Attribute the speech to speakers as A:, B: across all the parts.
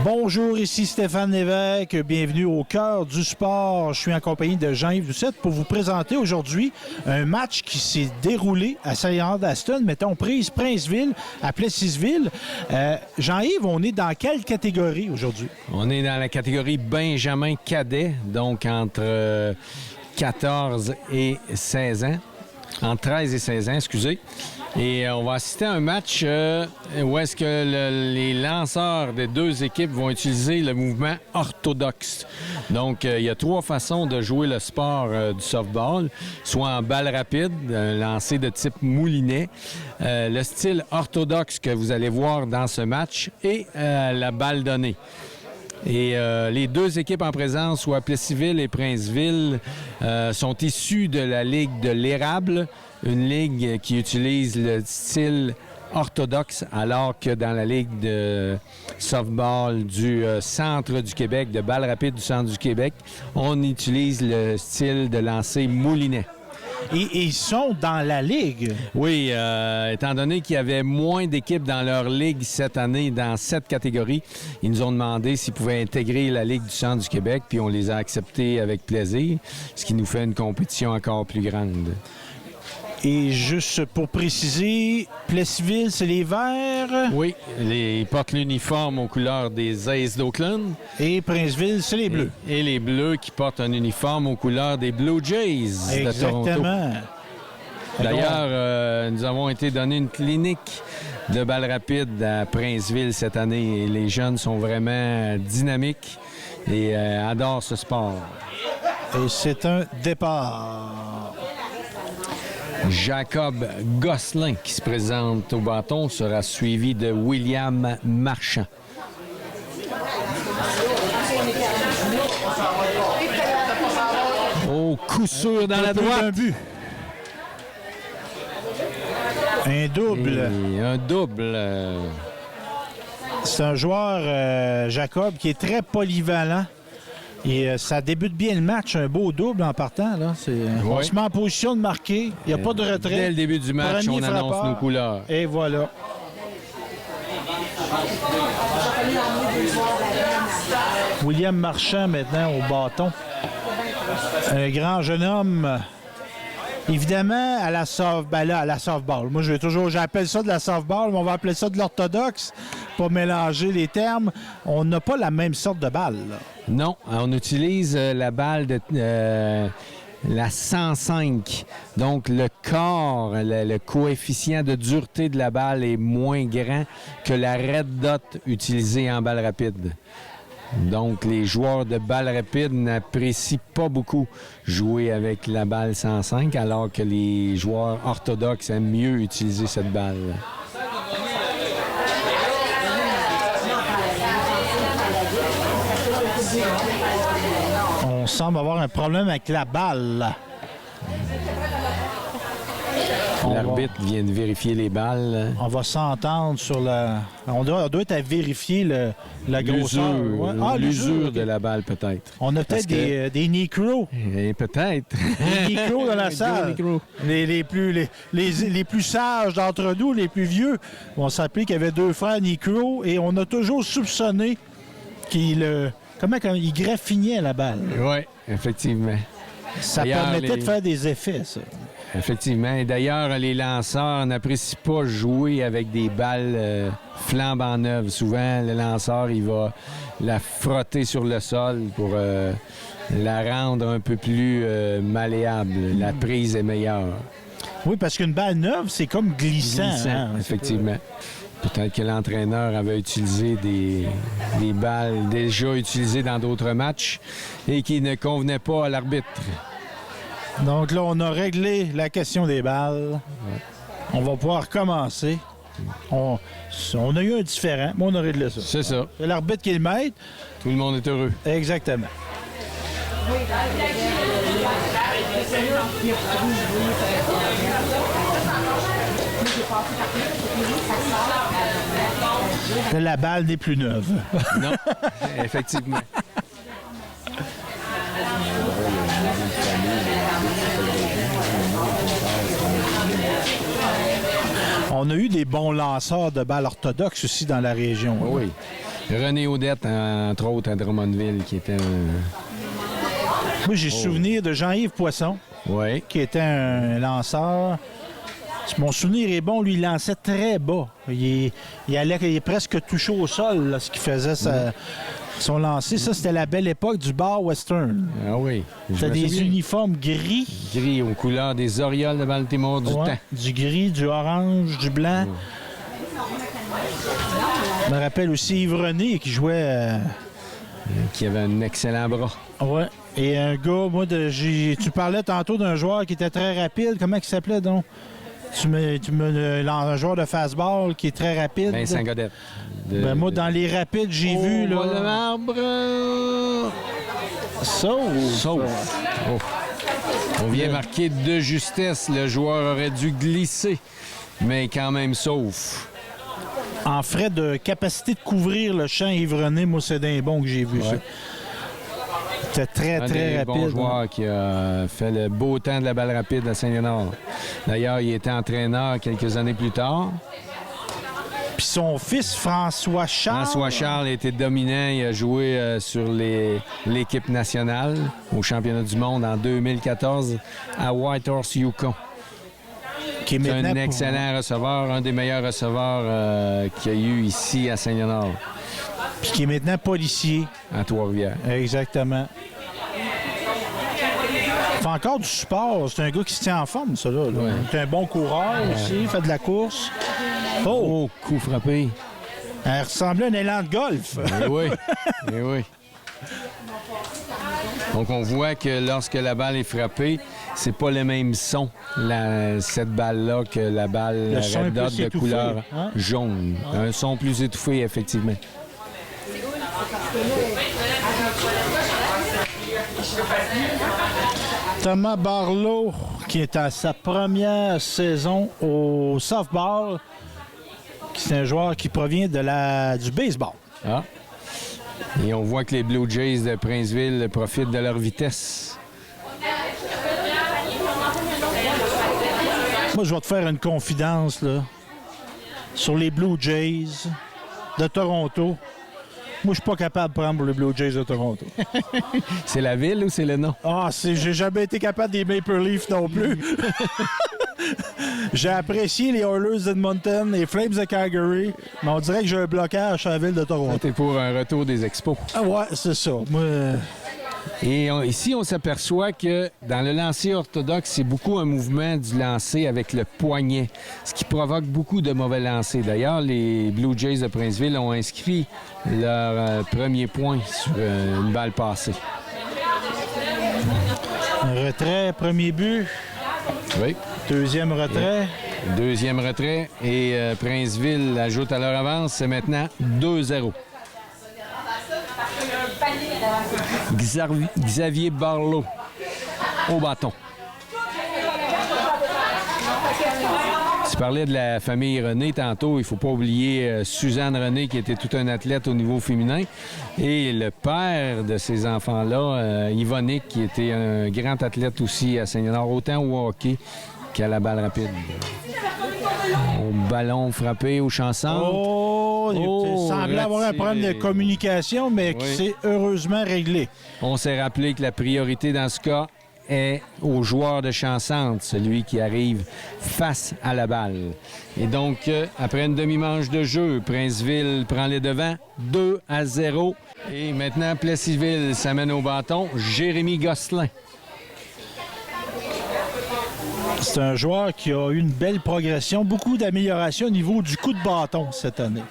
A: Bonjour, ici Stéphane Lévesque. Bienvenue au cœur du sport. Je suis en compagnie de Jean-Yves Doucette pour vous présenter aujourd'hui un match qui s'est déroulé à Saint-Jean-d'Aston, mettons prise Princeville à Plessisville. Jean-Yves, on est dans quelle catégorie aujourd'hui?
B: On est dans la catégorie Benjamin cadet, donc entre 14 et 16 ans. Entre 13 et 16 ans, excusez. Et on va assister à un match où est-ce que les lanceurs des deux équipes vont utiliser le mouvement orthodoxe. Donc, il y a trois façons de jouer le sport du softball, soit en balle rapide, un lancer de type moulinet, le style orthodoxe que vous allez voir dans ce match et la balle donnée. Et les deux équipes en présence, soit Plessisville et Princeville, sont issues de la Ligue de l'érable, une ligue qui utilise le style orthodoxe, alors que dans la Ligue de softball du centre du Québec, de balle rapide du centre du Québec, on utilise le style de lancer moulinet.
A: Et ils sont dans la Ligue?
B: Oui, étant donné qu'il y avait moins d'équipes dans leur Ligue cette année dans cette catégorie, ils nous ont demandé s'ils pouvaient intégrer la Ligue du Centre du Québec, puis on les a acceptés avec plaisir, ce qui nous fait une compétition encore plus grande.
A: Et juste pour préciser, Plessisville, c'est les verts?
B: Oui, ils portent l'uniforme aux couleurs des Aces d'Oakland.
A: Et Princeville, c'est les bleus.
B: Et les bleus qui portent un uniforme aux couleurs des Blue Jays de Toronto.
A: Exactement.
B: D'ailleurs, nous avons été donner une clinique de balle rapide à Princeville cette année. Et les jeunes sont vraiment dynamiques et adorent ce sport.
A: Et c'est un départ.
B: Jacob Gosselin, qui se présente au bâton, sera suivi de William Marchand. Au coup sûr dans la droite.
A: Un but. Un double.
B: Et un double.
A: C'est un joueur, Jacob, qui est très polyvalent. Et ça débute bien le match, un beau double en partant. Là. On se met en position de marquer. Il n'y a pas de retrait.
B: Dès le début du match, on annonce nos couleurs.
A: Et voilà. William Marchand maintenant au bâton. Un grand jeune homme. Évidemment, à la softball. Moi, j'appelle ça de la softball, mais on va appeler ça de l'orthodoxe, pas mélanger les termes. On n'a pas la même sorte de balle, là.
B: Non, on utilise la balle de la 105. Donc, le corps, le coefficient de dureté de la balle est moins grand que la red dot utilisée en balle rapide. Donc, les joueurs de balle rapide n'apprécient pas beaucoup jouer avec la balle 105, alors que les joueurs orthodoxes aiment mieux utiliser cette balle.
A: On semble avoir un problème avec la balle.
B: L'arbitre vient de vérifier les balles.
A: On va s'entendre sur la... On doit être à vérifier la grosseur.
B: L'usure de la balle, peut-être.
A: On a peut-être des Necro.
B: Peut-être.
A: Des Necro dans la salle. Les plus sages d'entre nous, les plus vieux, vont s'appeler qu'il y avait deux frères Necro et on a toujours soupçonné qu'il graffinait la balle.
B: Oui, effectivement.
A: Ça permettait de faire des effets, ça.
B: Effectivement. Et d'ailleurs, les lanceurs n'apprécient pas jouer avec des balles flambant neuves. Souvent, le lanceur, il va la frotter sur le sol pour la rendre un peu plus malléable. La prise est meilleure.
A: Oui, parce qu'une balle neuve, c'est comme glissant.
B: Effectivement. Peut-être que l'entraîneur avait utilisé des balles déjà utilisées dans d'autres matchs et qui ne convenaient pas à l'arbitre.
A: Donc là, on a réglé la question des balles. Ouais. On va pouvoir commencer. On a eu un différent, mais on a réglé ça.
B: C'est ça.
A: C'est l'arbitre qui est le maître.
B: Tout le monde est heureux.
A: Exactement. La balle n'est plus neuve.
B: Non, effectivement.
A: On a eu des bons lanceurs de balles orthodoxes aussi dans la région.
B: Oui. René Audette, entre autres, à Drummondville, qui était
A: Moi, j'ai souvenir de Jean-Yves Poisson,
B: Oui.
A: qui était un lanceur. Si mon souvenir est bon, lui, il lançait très bas. Il est presque touché au sol lorsqu'il faisait son lancer. Ça, c'était la belle époque du bar western.
B: Ah oui.
A: C'était des uniformes gris.
B: Gris aux couleurs des Orioles de Baltimore du temps.
A: Du gris, du orange, du blanc. Je me rappelle aussi Yves René qui jouait...
B: Qui avait un excellent bras.
A: Oui. Et un gars, moi, tu parlais tantôt d'un joueur qui était très rapide. Comment il s'appelait donc? Un joueur de fastball qui est très rapide.
B: Vincent Godette.
A: Moi, dans les rapides, j'ai vu... Là,
B: le marbre!
A: Sauf.
B: Oh. On vient marquer de justesse. Le joueur aurait dû glisser, mais quand même sauf.
A: En frais de capacité de couvrir le champ Yves-René, moi, c'est d'un bon que j'ai vu ça. C'était très, très rapide.
B: Un bon joueur qui a fait le beau temps de la balle rapide à Saint-Léonard. D'ailleurs, il était entraîneur quelques années plus tard.
A: Puis son fils, François Charles.
B: François Charles était dominant. Il a joué sur l'équipe nationale au championnat du monde en 2014 à Whitehorse, Yukon.
A: Qui est
B: un excellent receveur, un des meilleurs receveurs qu'il y a eu ici à Saint-Léonard.
A: Puis qui est maintenant policier.
B: À Trois-Rivières.
A: Exactement. Il fait encore du sport. C'est un gars qui se tient en forme, ça, là.
B: Ouais.
A: C'est un bon coureur aussi. Il fait de la course.
B: Oh, coup frappé.
A: Elle ressemblait à un élan de golf.
B: Eh oui. Eh oui. Donc, on voit que lorsque la balle est frappée, c'est pas le même son, cette balle-là, que la balle Red Dot de couleur jaune. Un son plus étouffé, effectivement.
A: Thomas Barlow, qui est à sa première saison au softball, c'est un joueur qui provient du baseball.
B: Ah. Et on voit que les Blue Jays de Princeville profitent de leur vitesse.
A: Moi, je vais te faire une confidence là, sur les Blue Jays de Toronto. Moi, je suis pas capable de prendre pour les Blue Jays de Toronto.
B: C'est la ville ou c'est le nom?
A: Ah, j'ai jamais été capable des Maple Leafs non plus. J'ai apprécié les Oilers d'Edmonton, les Flames de Calgary, mais on dirait que j'ai un blocage sur la ville de Toronto.
B: C'était pour un retour des expos.
A: Ah ouais, c'est ça. Moi...
B: Et ici, on s'aperçoit que dans le lancer orthodoxe, c'est beaucoup un mouvement du lancer avec le poignet, ce qui provoque beaucoup de mauvais lancers. D'ailleurs, les Blue Jays de Princeville ont inscrit leur premier point sur une balle passée.
A: Un retrait, premier but.
B: Oui.
A: Deuxième retrait.
B: Deuxième retrait. Et Princeville ajoute à leur avance. C'est maintenant 2-0. Xavier Barlow au bâton. Tu parlais de la famille René tantôt. Il ne faut pas oublier Suzanne René, qui était tout un athlète au niveau féminin. Et le père de ces enfants-là, Yvonique, qui était un grand athlète aussi à Saint-Léonard, autant au hockey qu'à la balle rapide. Au ballon frappé au chanson.
A: Il semblait avoir un problème de communication, mais qui s'est heureusement réglé.
B: On s'est rappelé que la priorité dans ce cas est au joueur de chanson, celui qui arrive face à la balle. Et donc, après une demi-manche de jeu, Princeville prend les devants, 2-0. Et maintenant, Plessisville s'amène au bâton, Jérémy Gosselin.
A: C'est un joueur qui a eu une belle progression, beaucoup d'amélioration au niveau du coup de bâton cette année.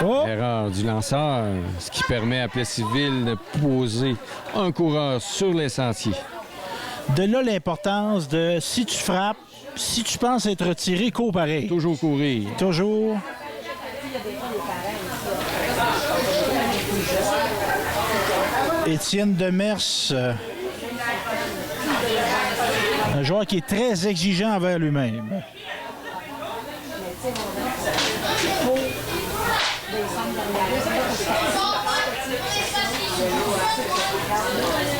B: Erreur du lanceur, ce qui permet à Plessisville de poser un coureur sur les sentiers.
A: De là l'importance de, si tu frappes, si tu penses être retiré, cours pareil.
B: Toujours courir.
A: Toujours. Étienne Demers, un joueur qui est très exigeant envers lui-même.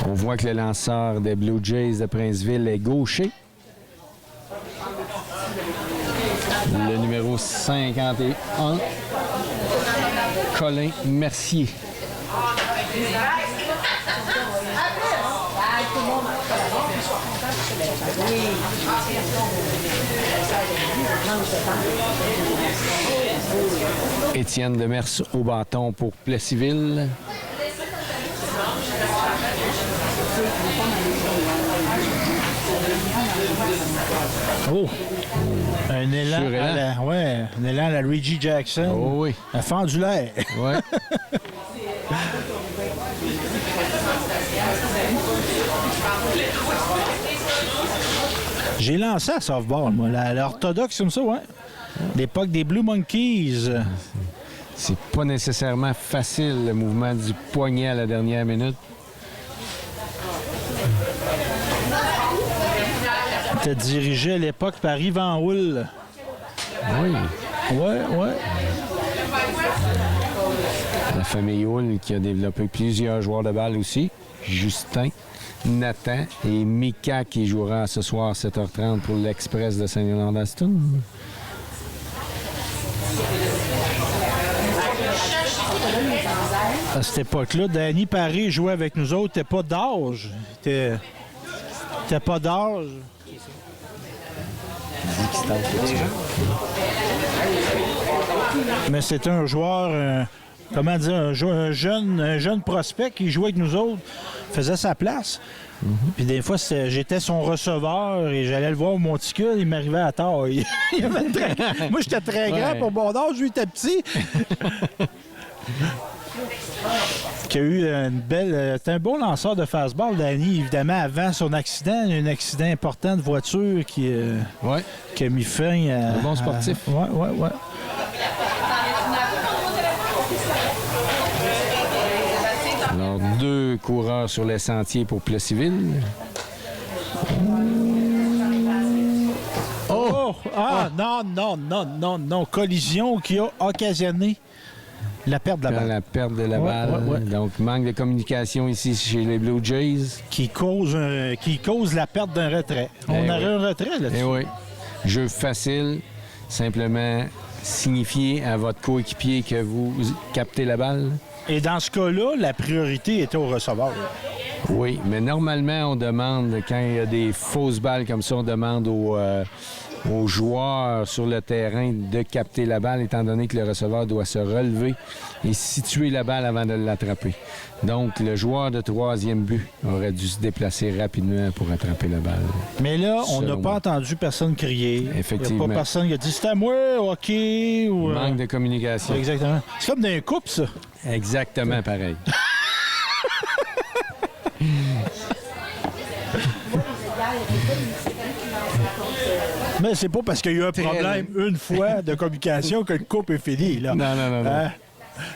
B: On voit que le lanceur des Blue Jays de Princeville est gaucher. Le numéro numéro 51, Colin Mercier. Étienne Demers au bâton pour Plessisville.
A: Oh! Un élan,
B: Surélan.
A: un élan à la Reggie Jackson.
B: Oh oui.
A: Elle fend du l'air.
B: Ouais.
A: J'ai lancé à softball, moi. L'orthodoxe comme ça, ouais. L'époque des Blue Monkeys.
B: C'est pas nécessairement facile, le mouvement du poignet à la dernière minute.
A: T'as dirigé à l'époque par Yvan Houle.
B: Oui.
A: Ouais.
B: La famille Houle qui a développé plusieurs joueurs de balle aussi. Justin, Nathan et Mika qui jouera ce soir 7h30 pour l'Express de Saint-Léonard-d'Aston.
A: À cette époque-là, Danny Paré jouait avec nous autres. T'es pas d'âge. T'es pas d'âge. Mais c'était un joueur, comment dire, un jeune prospect qui jouait avec nous autres, faisait sa place. Puis des fois, j'étais son receveur et j'allais le voir au monticule, il m'arrivait à taille. Moi, j'étais très grand pour mon âge, lui, il était petit. Qui a eu une belle. C'était un bon lanceur de fastball, Danny, évidemment, avant son accident. Il y a eu un accident important de voiture qui a mis fin à.
B: Un bon sportif.
A: Ouais.
B: Alors, 2 coureurs sur les sentiers pour Plessisville.
A: Oh! Ah, non. Collision qui a occasionné la perte de la balle.
B: La perte de la balle.
A: Ouais.
B: Donc, manque de communication ici chez les Blue Jays.
A: Qui cause la perte d'un retrait. On aurait un retrait là-dessus.
B: Eh oui. Jeu facile. Simplement signifier à votre coéquipier que vous captez la balle.
A: Et dans ce cas-là, la priorité était au receveur.
B: Oui, mais normalement, on demande, quand il y a des fausses balles comme ça, on demande aux joueurs sur le terrain de capter la balle, étant donné que le receveur doit se relever et situer la balle avant de l'attraper. Donc, le joueur de 3e but aurait dû se déplacer rapidement pour attraper la balle.
A: Mais là, on n'a pas entendu personne crier.
B: Effectivement.
A: Il n'y a pas personne qui a dit « c'est à moi, OK » ou...
B: Manque de communication.
A: Exactement. C'est comme dans un couple, ça.
B: Exactement pareil.
A: Mais c'est pas parce qu'il y a eu un problème une fois de communication que le couple est fini. Là.
B: Non.
A: Hein?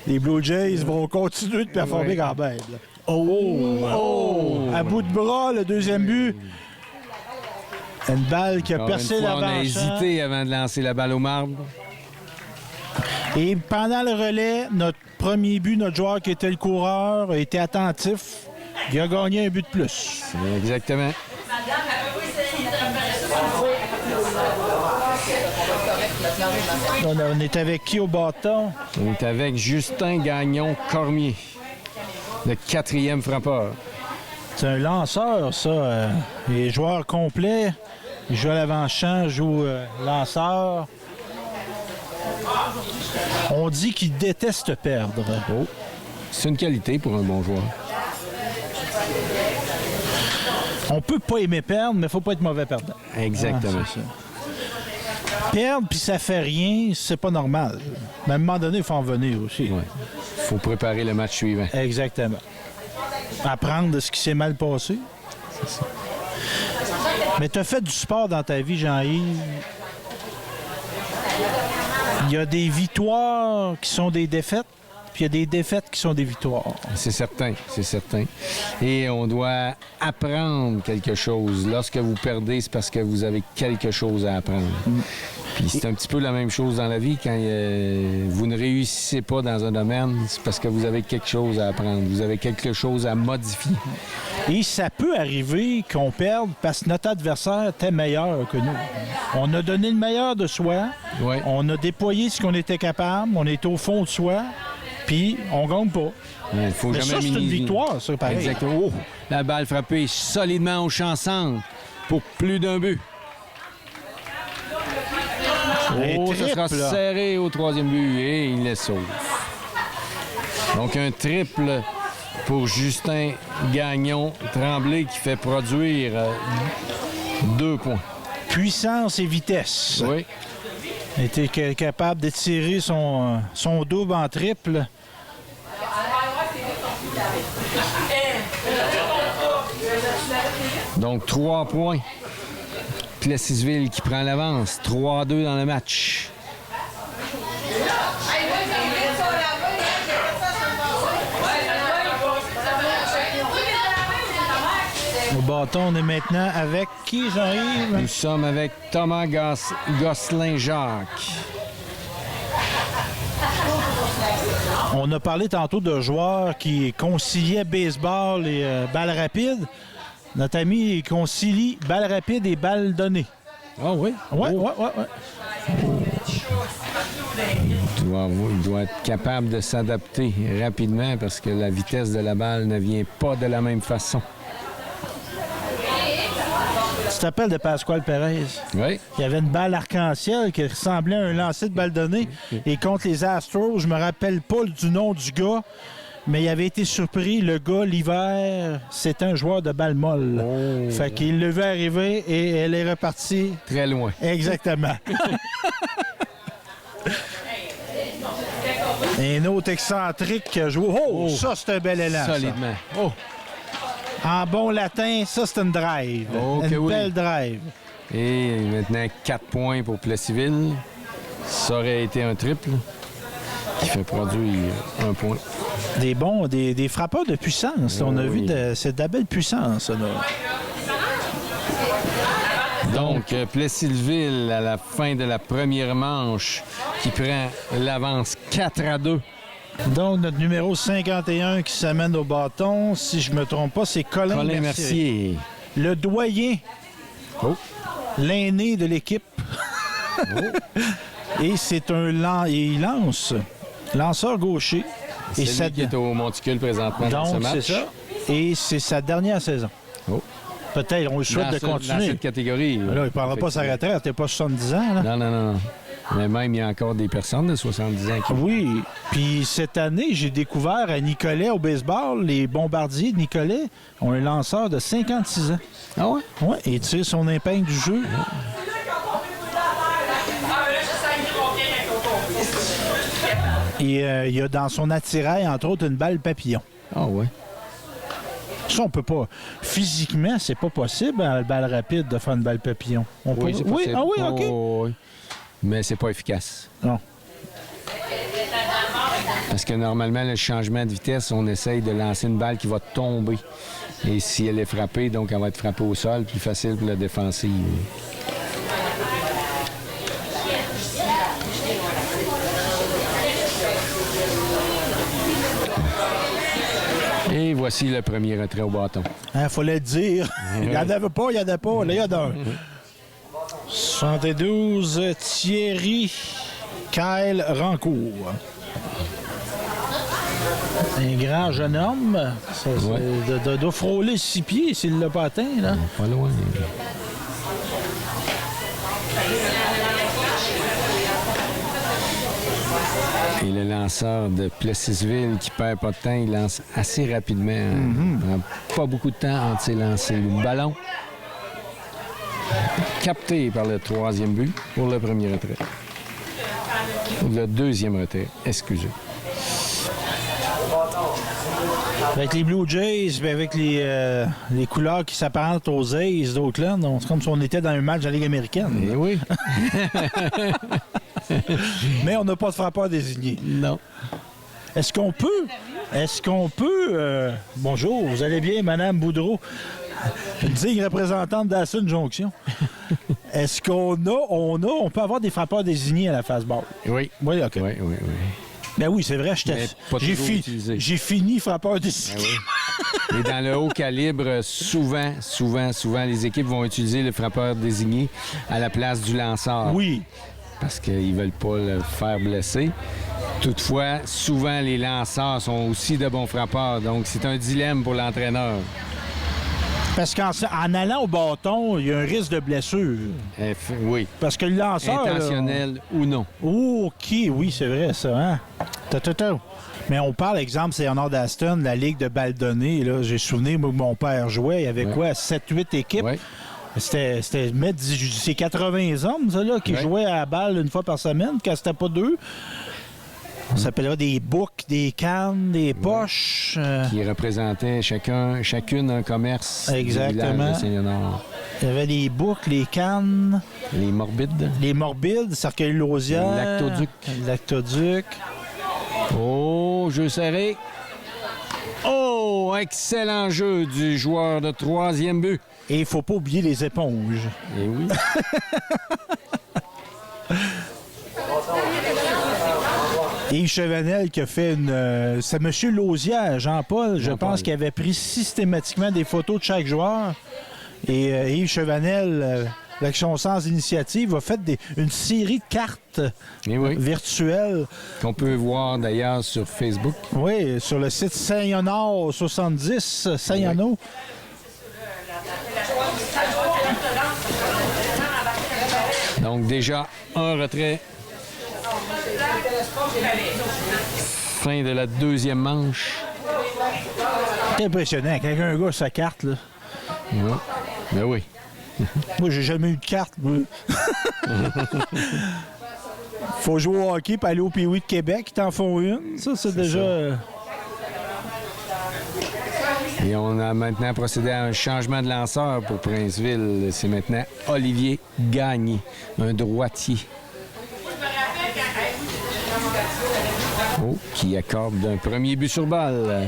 A: Les Blue Jays vont continuer de performer quand même. Là. Oh! À bout de bras, le 2e but. Une balle qui a percé
B: on a
A: l'avant-champ.
B: hésité avant de lancer la balle au marbre.
A: Et pendant le relais, notre premier but, notre joueur qui était le coureur, a été attentif. Il a gagné un but de plus.
B: Exactement.
A: On est avec qui au bâton?
B: On est avec Justin Gagnon-Cormier, le 4e frappeur.
A: C'est un lanceur, ça. Il est joueur complet. Il joue à l'avant-champ, joue lanceur. On dit qu'il déteste perdre.
B: Oh. C'est une qualité pour un bon joueur.
A: On peut pas aimer perdre, mais il faut pas être mauvais perdant.
B: Exactement.
A: C'est ça. Perdre puis ça fait rien, c'est pas normal. Mais à un moment donné, il faut en venir aussi.
B: Il faut préparer le match suivant.
A: Exactement. Apprendre de ce qui s'est mal passé.
B: C'est ça.
A: Mais tu as fait du sport dans ta vie, Jean-Yves. Il y a des victoires qui sont des défaites, puis il y a des défaites qui sont des victoires.
B: C'est certain, c'est certain. Et on doit apprendre quelque chose. Lorsque vous perdez, c'est parce que vous avez quelque chose à apprendre. Puis c'est un petit peu la même chose dans la vie. Quand vous ne réussissez pas dans un domaine, c'est parce que vous avez quelque chose à apprendre. Vous avez quelque chose à modifier.
A: Et ça peut arriver qu'on perde parce que notre adversaire était meilleur que nous. On a donné le meilleur de soi.
B: Ouais.
A: On a déployé ce qu'on était capable. On est au fond de soi. Puis on gagne pas.
B: Il faut
A: Mais
B: jamais
A: ça, c'est une
B: minimiser.
A: victoire, ça, pareil.
B: Exactement. Oh, la balle frappée solidement au champ centre pour plus d'un but. Oh, ça sera
A: triple.
B: serré au troisième but et il les sauve. Donc un triple pour Justin Gagnon Tremblay qui fait produire 2 points.
A: Puissance et vitesse.
B: Oui.
A: Il était capable d'étirer son double en triple.
B: Donc 3 points. Plessisville qui prend l'avance. 3-2 dans le match.
A: Au bâton, on est maintenant avec qui, Jean-Yves?
B: Nous sommes avec Thomas Gosselin-Jacques.
A: On a parlé tantôt de joueurs qui conciliaient baseball et balles rapides. Notre ami il concilie balles rapides et balles données.
B: Ah oui?
A: Ouais.
B: Il doit être capable de s'adapter rapidement parce que la vitesse de la balle ne vient pas de la même façon.
A: Tu t'appelles de Pasquale Perez?
B: Oui.
A: Il y avait une balle arc-en-ciel qui ressemblait à un lancer de balle donnée. Et contre les Astros, je me rappelle pas du nom du gars, mais il avait été surpris. Le gars, l'hiver, c'était un joueur de balle molle.
B: Oh.
A: Fait qu'il le vu arriver et elle est repartie.
B: Très loin.
A: Exactement. Et un autre excentrique qui a joué. Oh, ça, c'est un bel élan. ça.
B: Solidement.
A: Oh. En bon latin, ça, c'est une drive.
B: Oh,
A: une
B: que oui.
A: belle drive.
B: Et maintenant 4 points pour Plessisville. Ça aurait été un triple qui fait produire 1 point.
A: Des frappeurs de puissance. là. On a vu, c'est de la belle puissance. Là.
B: Donc, Plessisville, à la fin de la première manche, qui prend l'avance 4-2.
A: Donc, notre numéro 51 qui s'amène au bâton, si je me trompe pas, c'est Colin Mercier.
B: Mercier.
A: Le doyen,
B: Oh.
A: l'aîné de l'équipe. Et c'est il lance. Lanceur gaucher.
B: C'est
A: Et
B: lui
A: ça-
B: qui est au monticule présentement dans ce
A: Donc,
B: match.
A: c'est ça. Et c'est sa dernière saison.
B: Oh.
A: Peut-être, on lui souhaite
B: Dans
A: de
B: ce- Dans
A: continuer.
B: cette catégorie.
A: Là, il ne prendra pas sa retraite. Il n'a pas 70 ans. Là.
B: Non. Mais même, il y a encore des personnes de 70 ans qui...
A: Oui. Puis cette année, j'ai découvert à Nicolet au baseball, les Bombardiers de Nicolet ont un lanceur de 56 ans.
B: Ah ouais?
A: Oui, et il tire son épingle du jeu. Et il y a dans son attirail, entre autres, une balle papillon.
B: Ah ouais.
A: Ça, on peut pas. Physiquement, c'est pas possible, à la balle rapide, de faire une balle papillon. On
B: Oui,
A: peut...
B: c'est possible.
A: Ah oui, OK.
B: Oh, oui. Mais c'est pas efficace.
A: Non.
B: Parce que normalement, le changement de vitesse, on essaye de lancer une balle qui va tomber. Et si elle est frappée, donc elle va être frappée au sol, plus facile pour la défensive. Et voici le premier retrait au bâton.
A: Il fallait le dire. Il n'y en avait pas, il n'y en a pas. Là, il y en a un. 72, Thierry Kyle Rancourt. Un grand jeune homme. Ça, doit frôler 6 pieds s'il ne l'a pas atteint. Là.
B: Pas loin. Et le lanceur de Plessisville qui perd pas de temps, il lance assez rapidement. Il prend pas beaucoup de temps entre ses lancers. Le ballon capté par le troisième but pour le premier retrait. Le deuxième retrait, excusez.
A: Avec les Blue Jays, puis avec les couleurs qui s'apparentent aux A's d'Oakland, c'est comme si on était dans un match de la Ligue américaine.
B: Eh oui.
A: Mais on n'a pas de frappeur désigné.
B: Non.
A: Est-ce qu'on peut... bonjour, vous allez bien, Madame Boudreau? Une digne représentante d'Assun Jonction. Est-ce on peut avoir des frappeurs désignés à la fastball?
B: Oui.
A: Oui, OK.
B: Oui.
A: Ben oui, c'est vrai,
B: Mais pas toujours utilisé.
A: j'ai fini frappeur désigné.
B: Ben oui. Et dans le haut calibre, souvent, les équipes vont utiliser le frappeur désigné à la place du lanceur.
A: Oui.
B: Parce qu'ils ne veulent pas le faire blesser. Toutefois, souvent, les lanceurs sont aussi de bons frappeurs. Donc, c'est un dilemme pour l'entraîneur.
A: Parce qu'en allant au bâton, il y a un risque de blessure.
B: Oui.
A: Parce que le lanceur...
B: Intentionnel ou non.
A: OK, oui, c'est vrai, ça. Hein? Mais on parle, exemple, c'est Honor d'Aston, la Ligue de balle donnée. Là, j'ai souvenir, moi, mon père jouait. Il y avait quoi? 7-8 équipes.
B: Oui.
A: C'était c'est 80 hommes, ça, là, qui jouaient à la balle une fois par semaine, quand c'était pas deux. On s'appellerait des boucs, des cannes, des poches.
B: Qui représentaient chacune un commerce.
A: Exactement.
B: Du village de Saint-Léonard.
A: Il y avait les boucs, les cannes.
B: Les morbides.
A: Les morbides, cercueil-lausière. Lactoduc.
B: Oh, jeu serré. Oh, excellent jeu du joueur de troisième but.
A: Et il ne faut pas oublier les éponges.
B: Eh oui.
A: Yves Chevanel qui a fait une... c'est M. Lausière, Jean-Paul, je pense, qui avait pris systématiquement des photos de chaque joueur. Et Yves Chevanel, avec son sens d'initiative, a fait une série de cartes virtuelles.
B: Qu'on peut voir d'ailleurs sur Facebook.
A: Oui, sur le site Saint-Léonard 70, Saint-Léonard.
B: Donc déjà, un retrait. Fin de la deuxième manche.
A: C'est impressionnant. Quand un gars a sa carte, là.
B: Ouais. Ben oui.
A: Moi, j'ai jamais eu de carte, moi. Faut jouer au hockey et aller au Pee-Wee de Québec, ils t'en font une. Ça, c'est déjà...
B: Et on a maintenant procédé à un changement de lanceur pour Princeville. C'est maintenant Olivier Gagné, un droitier. Oh, qui accorde un premier but sur balle.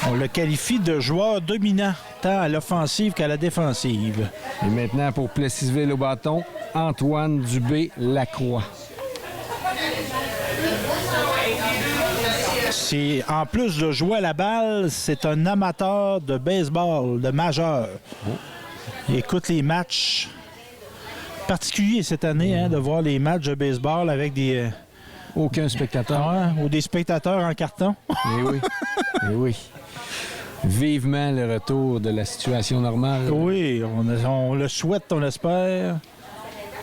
A: On le qualifie de joueur dominant, tant à l'offensive qu'à la défensive.
B: Et maintenant, pour Plessisville au bâton, Antoine Dubé-Lacroix.
A: En plus de jouer à la balle, c'est un amateur de baseball, de majeur. Il écoute les matchs. Particulier cette année, de voir les matchs de baseball avec des...
B: Aucun spectateur.
A: Ou des spectateurs en carton.
B: Eh oui. Eh oui. Vivement le retour de la situation normale.
A: Oui, on le souhaite, on l'espère.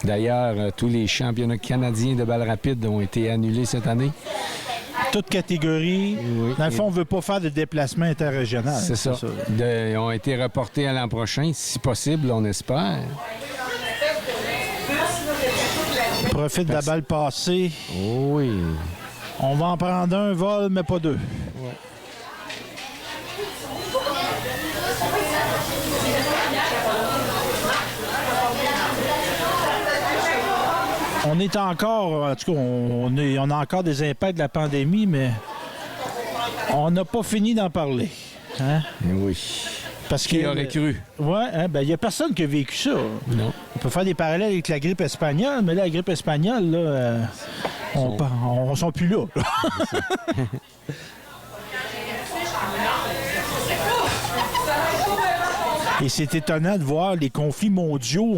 B: D'ailleurs, tous les championnats canadiens de balle rapide ont été annulés cette année.
A: Toute catégorie. Oui. Dans le fond, on ne veut pas faire de déplacement interrégional.
B: C'est ça. Ils ont été reportés à l'an prochain, si possible, on espère.
A: Profite de la balle passée.
B: Oh oui.
A: On va en prendre un vol, mais pas deux.
B: Ouais.
A: On est encore, en tout cas, on a encore des impacts de la pandémie, mais on n'a pas fini d'en parler. Hein?
B: Oui.
A: Parce
B: qui aurait cru?
A: Oui, hein, ben, il n'y a personne qui a vécu ça.
B: Non.
A: On peut faire des parallèles avec la grippe espagnole, mais là, la grippe espagnole, là, on ne sont plus là. Et c'est étonnant de voir les conflits mondiaux.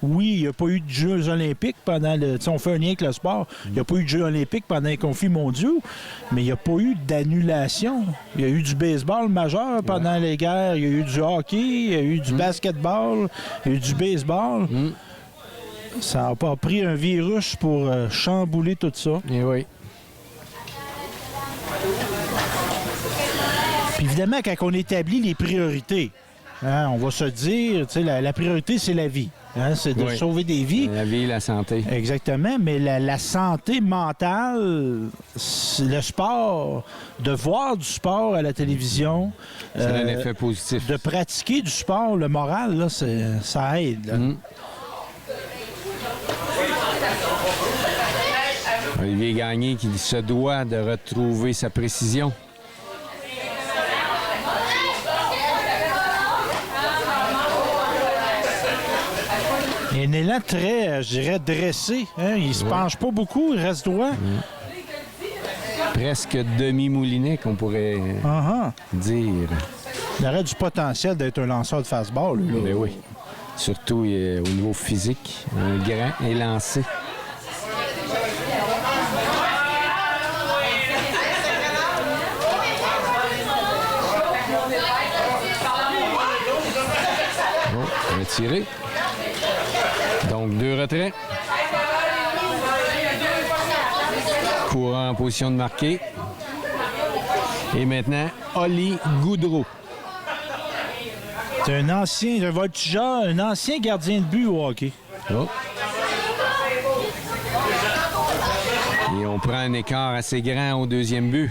A: Oui, il n'y a pas eu de Jeux olympiques pendant le... On fait un lien avec le sport. Il n'y a pas eu de Jeux olympiques pendant les conflits mondiaux, mais il n'y a pas eu d'annulation. Il y a eu du baseball majeur pendant les guerres. Il y a eu du hockey, il y a eu du basketball, il y a eu du baseball. Ça n'a pas pris un virus pour chambouler tout ça.
B: Et oui.
A: Puis évidemment, quand on établit les priorités, hein, on va se dire, la priorité, c'est la vie. Hein, c'est de sauver des vies.
B: La vie et la santé.
A: Exactement, mais la santé mentale, le sport, de voir du sport à la télévision...
B: Ça a un effet positif.
A: De pratiquer du sport, le moral, là, ça aide. Là.
B: Olivier Gagné qui se doit de retrouver sa précision.
A: Un élan très, je dirais, dressé. Hein? Il se penche pas beaucoup, il reste droit.
B: Presque demi-moulinet, qu'on pourrait dire.
A: Il aurait du potentiel d'être un lanceur de fastball, lui. Là.
B: Mais oui. Surtout au niveau physique, un grand élancé. Oh, retiré. Donc, 2 retraits. Courant en position de marquer. Et maintenant, Oli Goudreau.
A: C'est un ancien voltigeur, un ancien gardien de but au hockey.
B: Oh. Et on prend un écart assez grand au deuxième but.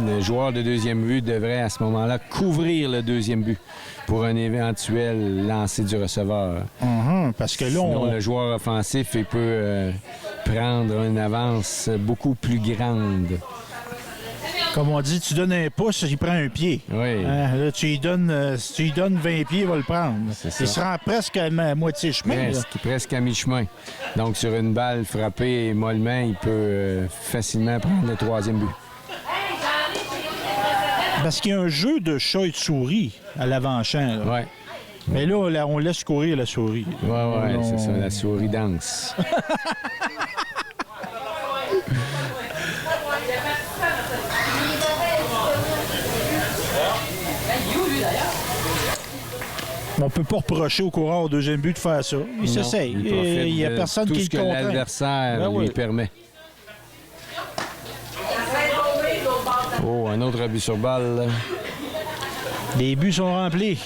B: Le joueur de deuxième but devrait à ce moment-là couvrir le deuxième but pour un éventuel lancer du receveur.
A: Parce que là,
B: sinon, le joueur offensif il peut prendre une avance beaucoup plus grande.
A: Comme on dit, tu donnes un pouce, il prend un pied.
B: Oui.
A: Là, tu lui donnes 20 pieds, il va le prendre. Il se rend presque à moitié chemin.
B: Presque à mi-chemin. Donc, sur une balle frappée mollement, il peut facilement prendre le troisième but.
A: Parce qu'il y a un jeu de chat et de souris à l'avant-champ.
B: Oui.
A: Mais là, on laisse courir la souris.
B: Oui, c'est ça, la souris danse.
A: On peut pas reprocher au coureur au deuxième but de faire ça. Il s'essaye. Il n'y a personne qui le
B: contraint. Tout ce que l'adversaire lui permet. Oh, un autre but sur balle.
A: Les buts sont remplis.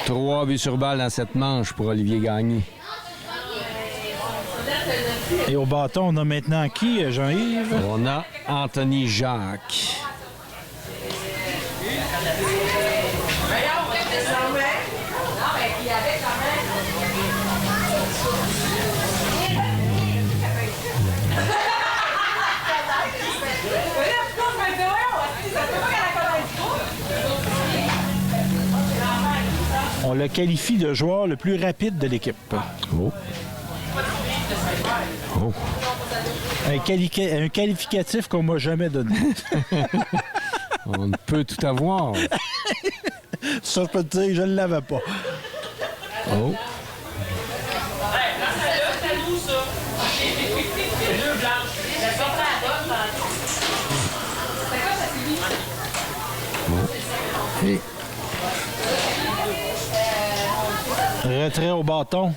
B: Trois buts sur balle dans cette manche pour Olivier Gagné.
A: Et au bâton, on a maintenant qui, Jean-Yves?
B: On a Anthony Jacques.
A: On le qualifie de joueur le plus rapide de l'équipe.
B: Oh. Oh.
A: Un qualificatif qu'on m'a jamais donné.
B: On peut tout avoir.
A: Ça, je peux te dire, je ne l'avais pas.
B: Oh.
A: Et... retrait au bâton.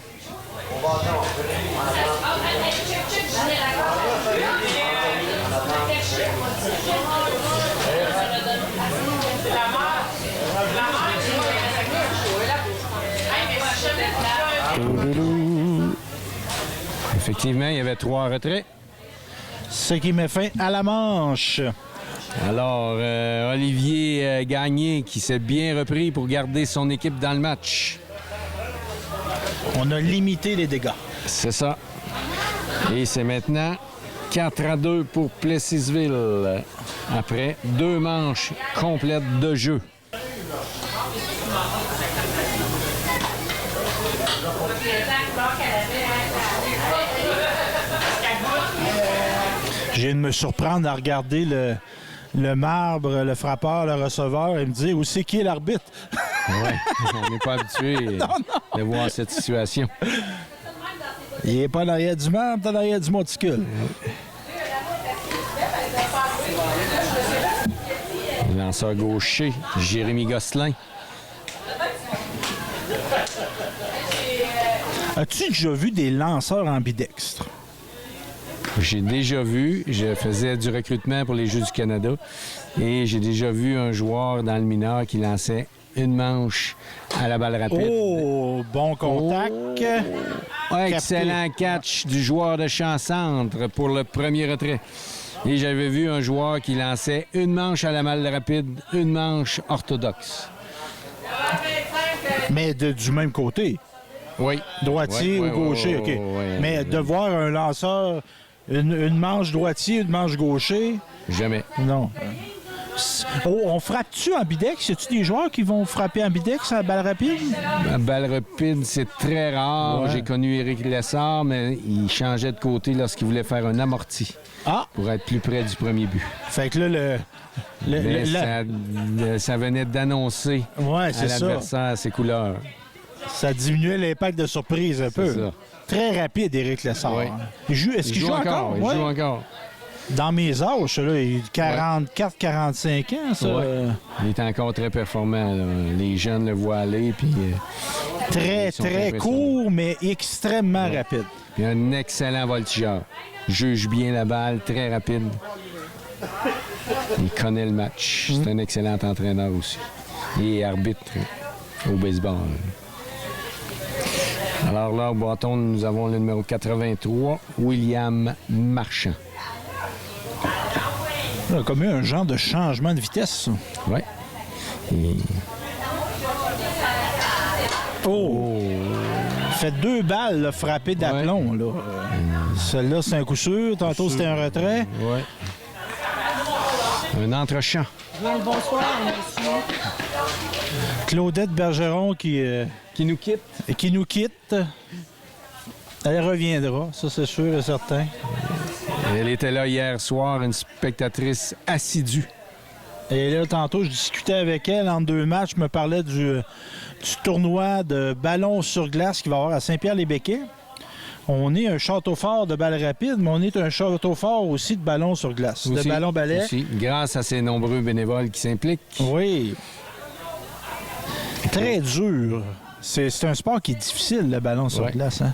B: Effectivement, il y avait 3 retraits.
A: Ce qui met fin à la manche.
B: Alors, Olivier Gagné qui s'est bien repris pour garder son équipe dans le match.
A: On a limité les dégâts.
B: C'est ça. Et c'est maintenant 4-2 pour Plessisville après 2 manches complètes de jeu.
A: Je viens de me surprendre à regarder le marbre, le frappeur, le receveur et me dire où c'est qui est l'arbitre.
B: Oui, on n'est pas habitué de voir cette situation.
A: Il n'est pas en arrière du marbre, il est en arrière du monticule.
B: Le lanceur gaucher, Jérémy Gosselin.
A: As-tu déjà vu des lanceurs ambidextres?
B: J'ai déjà vu, je faisais du recrutement pour les Jeux du Canada et j'ai déjà vu un joueur dans le mineur qui lançait une manche à la balle rapide.
A: Oh, bon contact.
B: Oh, excellent catch du joueur de champ-centre pour le premier retrait. Et j'avais vu un joueur qui lançait une manche à la balle rapide, une manche orthodoxe.
A: Mais du même côté.
B: Oui.
A: Droitier ou gaucher, OK. Mais de voir un lanceur, une manche droitier, une manche gaucher...
B: Jamais.
A: Non. Oh, on frappe-tu en bidex? Y a-tu des joueurs qui vont frapper en bidex à la balle rapide?
B: La balle rapide, c'est très rare.
A: Ouais.
B: J'ai connu Éric Lessard, mais il changeait de côté lorsqu'il voulait faire un amorti
A: Ah!
B: pour être plus près du premier but.
A: Fait que là,
B: Mais ça venait d'annoncer
A: ouais,
B: à
A: c'est ça.
B: l'adversaire ses couleurs.
A: Ça diminuait l'impact de surprise un peu.
B: ça.
A: Très rapide, Éric Lessard.
B: Oui.
A: Est-ce qu'il joue encore?
B: Il
A: Ouais.
B: joue encore.
A: Dans mes âges, là, il a 44-45 ans, ça.
B: Ouais. Il est encore très performant. Là. Les jeunes le voient aller. Puis,
A: Très,
B: ils sont
A: très
B: impressionnants.
A: court, mais extrêmement rapide.
B: puis un excellent voltigeur. Juge bien la balle, très rapide. Il connaît le match. C'est un excellent entraîneur aussi. Il est arbitre au baseball. Alors là, au bâton, nous avons le numéro 83, William Marchand.
A: Il a comme eu un genre de changement de vitesse. Ça.
B: Oui. Et...
A: Oh! Il fait 2 balles là, frappées d'aplomb. Là. Celle-là, c'est un coup sûr. Tantôt, c'était un retrait.
B: Oui. Un entre-champ.
C: Bien le bonsoir, monsieur.
A: Claudette Bergeron qui nous quitte. Elle reviendra, ça c'est sûr et certain.
B: Elle était là hier soir, une spectatrice assidue.
A: Et là, tantôt, je discutais avec elle entre 2 matchs. Je me parlais du tournoi de ballon sur glace qu'il va y avoir à Saint-Pierre-les-Béquets. On est un château fort de balles rapides, mais on est un château fort aussi de ballon sur glace, de ballon balai.
B: Aussi, grâce à ces nombreux bénévoles qui s'impliquent.
A: Oui. Très dur. C'est un sport qui est difficile, le ballon sur
B: Ouais.
A: glace. Hein?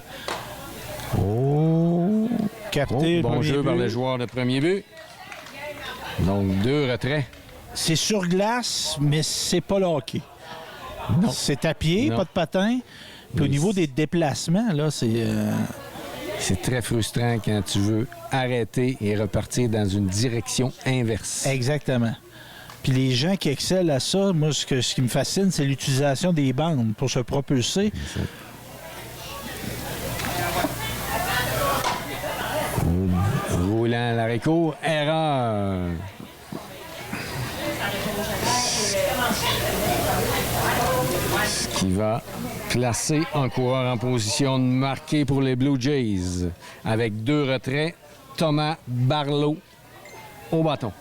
B: Oh!
A: Capté le
B: Bon
A: premier
B: jeu par
A: but.
B: le joueur de premier but. Donc, 2 retraits.
A: C'est sur glace, mais c'est pas le hockey.
B: Non.
A: C'est à pied,
B: Non.
A: pas de patin. Puis au niveau des déplacements, là, c'est...
B: C'est très frustrant quand tu veux arrêter et repartir dans une direction inverse.
A: Exactement. Puis les gens qui excellent à ça, moi, ce qui me fascine, c'est l'utilisation des bandes pour se propulser.
B: Roulant à l'arrêt-court, erreur. Ce qui va placer un coureur en position de marquer pour les Blue Jays. Avec 2 retraits, Thomas Barlow au bâton.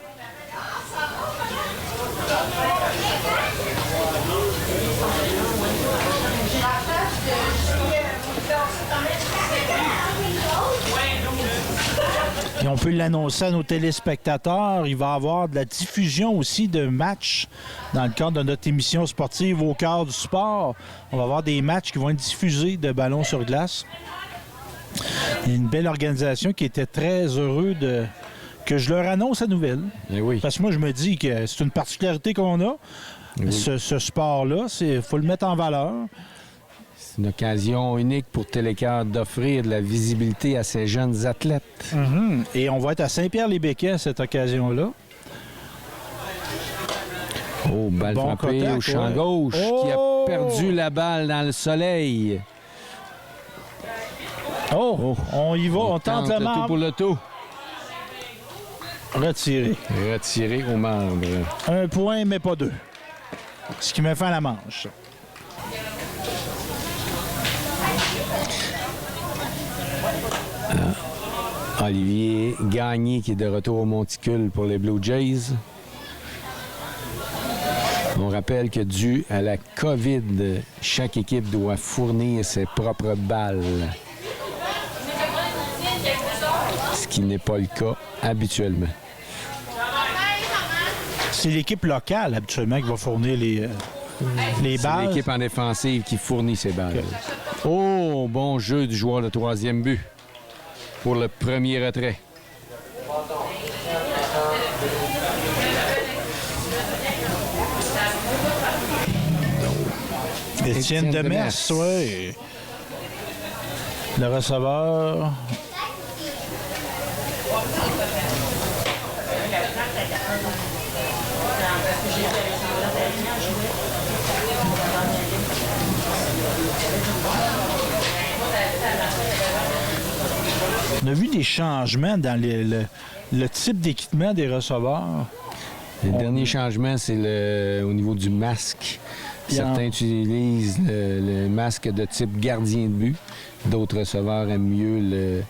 A: Et on peut l'annoncer à nos téléspectateurs. Il va y avoir de la diffusion aussi de matchs dans le cadre de notre émission sportive Au cœur du sport. On va avoir des matchs qui vont être diffusés de ballons sur glace. Il y a une belle organisation qui était très heureux que je leur annonce la nouvelle.
B: Eh oui.
A: Parce que moi, je me dis que c'est une particularité qu'on a,
B: Oui.
A: ce sport-là. Il faut le mettre en valeur.
B: C'est une occasion unique pour Télécart d'offrir de la visibilité à ces jeunes athlètes.
A: Et on va être à Saint-Pierre-les-Béquets à cette occasion-là.
B: Oh, balle
A: Bon
B: frappée
A: contact,
B: au champ
A: ouais.
B: gauche qui a
A: Oh!
B: perdu la balle dans le soleil.
A: Oh, on y va, on tente le
B: le tout
A: membre.
B: pour le tout.
A: Retiré.
B: Retiré au membre.
A: 1 point, mais pas 2. Ce qui me fait à la manche.
B: Olivier Gagné qui est de retour au monticule pour les Blue Jays. On rappelle que dû à la COVID, chaque équipe doit fournir ses propres balles. Ce qui n'est pas le cas habituellement.
A: C'est l'équipe locale, habituellement, qui va fournir les
B: C'est
A: balles.
B: l'équipe en défensive qui fournit ses balles.
A: OK.
B: Oh, bon jeu du joueur de 3e but pour le premier retrait.
A: Étienne Demers, oui. Le receveur. On a vu des changements dans le type d'équipement des receveurs.
B: Le dernier changement, c'est au niveau du masque.
A: Bien.
B: Certains utilisent le masque de type gardien de but. D'autres receveurs aiment mieux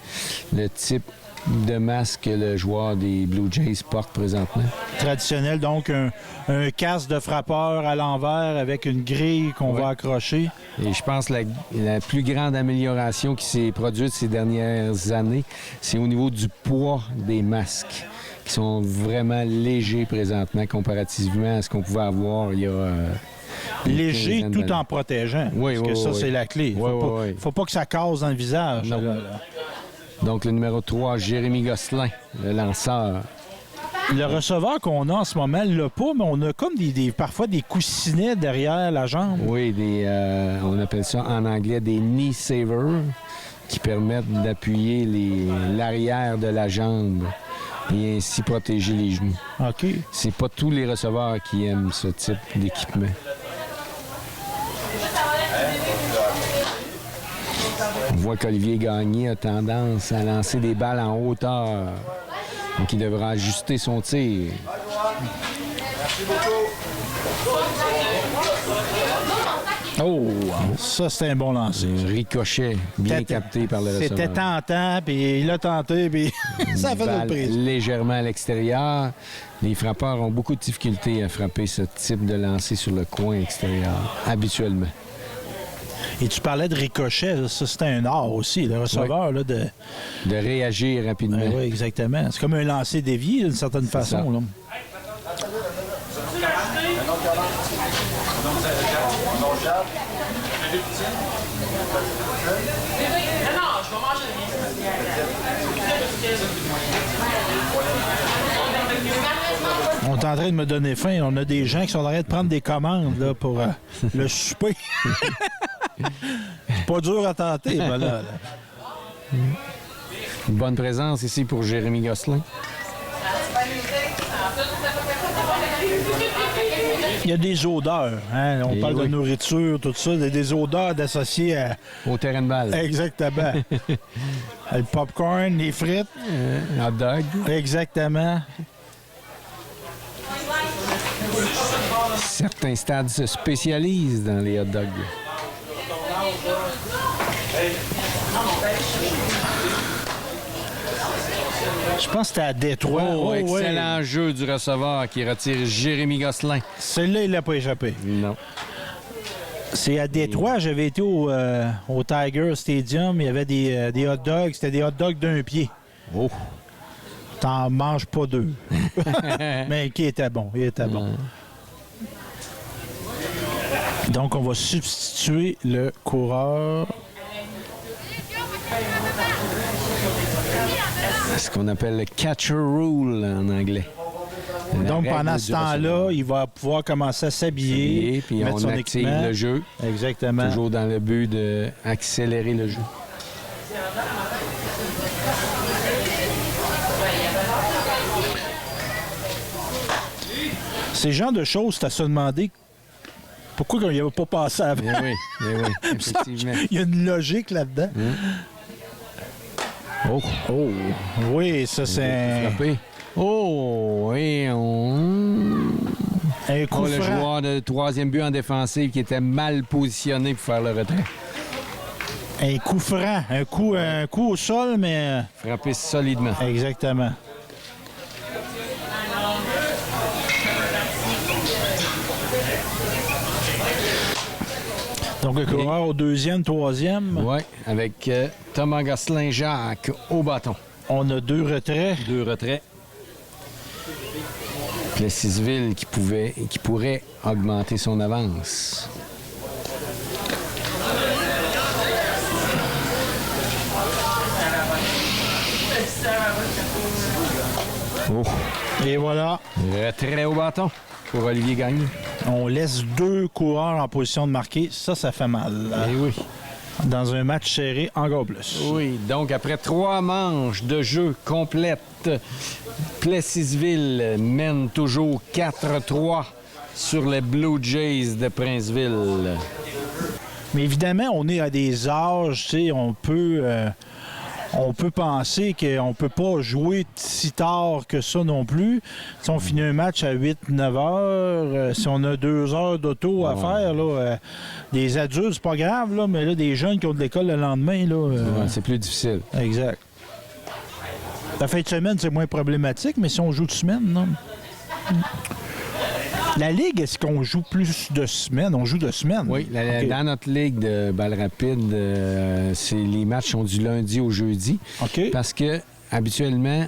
B: le type de masque que le joueur des Blue Jays porte présentement.
A: Traditionnel, donc un casque de frappeur à l'envers avec une grille qu'on va accrocher.
B: Et je pense que la plus grande amélioration qui s'est produite ces dernières années, c'est au niveau du poids des masques, qui sont vraiment légers présentement comparativement à ce qu'on pouvait avoir il y a...
A: Léger tout en protégeant.
B: Oui,
A: parce que ça, c'est la clé. Faut pas que ça casse dans le visage.
B: Non.
A: Là.
B: Donc, le numéro 3, Jérémy Gosselin, le lanceur.
A: Le receveur qu'on a en ce moment l'a pas, mais on a comme parfois des coussinets derrière la jambe.
B: Oui, on appelle ça en anglais des knee savers, qui permettent d'appuyer l'arrière de la jambe et ainsi protéger les genoux.
A: OK.
B: C'est pas tous les receveurs qui aiment ce type d'équipement. On voit qu'Olivier Gagné a tendance à lancer des balles en hauteur. Donc, il devra ajuster son tir.
A: Oh, ça, c'était un bon lancer.
B: Un ricochet bien capté par le receveur.
A: C'était tentant, puis il a tenté, puis ça a fait notre
B: Balle
A: prise.
B: légèrement à l'extérieur. Les frappeurs ont beaucoup de difficultés à frapper ce type de lancer sur le coin extérieur, habituellement.
A: Et tu parlais de ricochet, là, ça c'était un art aussi, le receveur, là, de
B: réagir rapidement.
A: Oui, exactement. C'est comme un lancer dévié, d'une certaine façon. Là. On est en train de me donner faim. On a des gens qui sont en train de prendre des commandes là, pour le souper. C'est pas dur à tenter, ben là.
B: Une bonne présence ici pour Jérémy Gosselin.
A: Il y a des odeurs. Hein? On parle de nourriture, tout ça. Il y a des odeurs associées
B: au terrain de balle.
A: Exactement. Le popcorn, les frites.
B: Hot dog.
A: Exactement.
B: Certains stades se spécialisent dans les hot dogs.
A: Je pense que c'était à Détroit.
B: Oh, excellent jeu du receveur qui retire Jérémy Gosselin.
A: Celui-là, il l'a pas échappé.
B: Non.
A: C'est à Détroit. J'avais été au Tiger Stadium. Il y avait des hot dogs. C'était des hot dogs d'un pied.
B: Oh.
A: T'en manges pas deux. Mais qui était bon. Il était bon. Donc, on va substituer le coureur.
B: Ce qu'on appelle le catcher rule en anglais.
A: Donc, pendant ce temps-là, il va pouvoir commencer à s'habiller,
B: puis
A: mettre
B: on
A: son
B: active
A: équipement.
B: le jeu.
A: Exactement.
B: Toujours dans le but d'accélérer le jeu.
A: Ces genres de choses, c'est à se demander pourquoi il n'y avait pas passé avant.
B: Oui, effectivement.
A: Il y a une logique là-dedans.
B: Oh.
A: Oui, ça c'est
B: frappé. Oh, oui,
A: un coup
B: le
A: franc.
B: joueur de troisième but en défensive qui était mal positionné pour faire le retrait.
A: Un coup franc, un coup au sol, mais...
B: Frappé solidement.
A: Exactement. Donc, le coureur au deuxième, troisième.
B: Oui, avec Thomas Gosselin-Jacques au bâton.
A: On a 2 retraits.
B: 2 retraits. Plessisville qui pourrait augmenter son avance. Oh.
A: Et voilà.
B: Retrait au bâton pour Olivier Gagné.
A: On laisse 2 coureurs en position de marquer. Ça fait mal.
B: Eh oui.
A: Dans un match serré, encore plus.
B: Oui, donc après 3 manches de jeu complètes, Plessisville mène toujours 4-3 sur les Blue Jays de Princeville.
A: Mais évidemment, on est à des âges, tu sais, on peut on peut penser qu'on ne peut pas jouer si tard que ça non plus. Si on finit un match à 8-9 heures, si on a 2 heures d'auto à faire, là, des adultes, c'est pas grave, là, mais là, des jeunes qui ont de l'école le lendemain, là,
B: c'est plus difficile.
A: Exact. La fin de semaine, c'est moins problématique, mais si on joue de semaine, non? La Ligue, est-ce qu'on joue plus de semaines? On joue de semaines?
B: Oui,
A: OK.
B: dans notre Ligue de balle rapide, les matchs sont du lundi au jeudi.
A: OK.
B: Parce que, habituellement,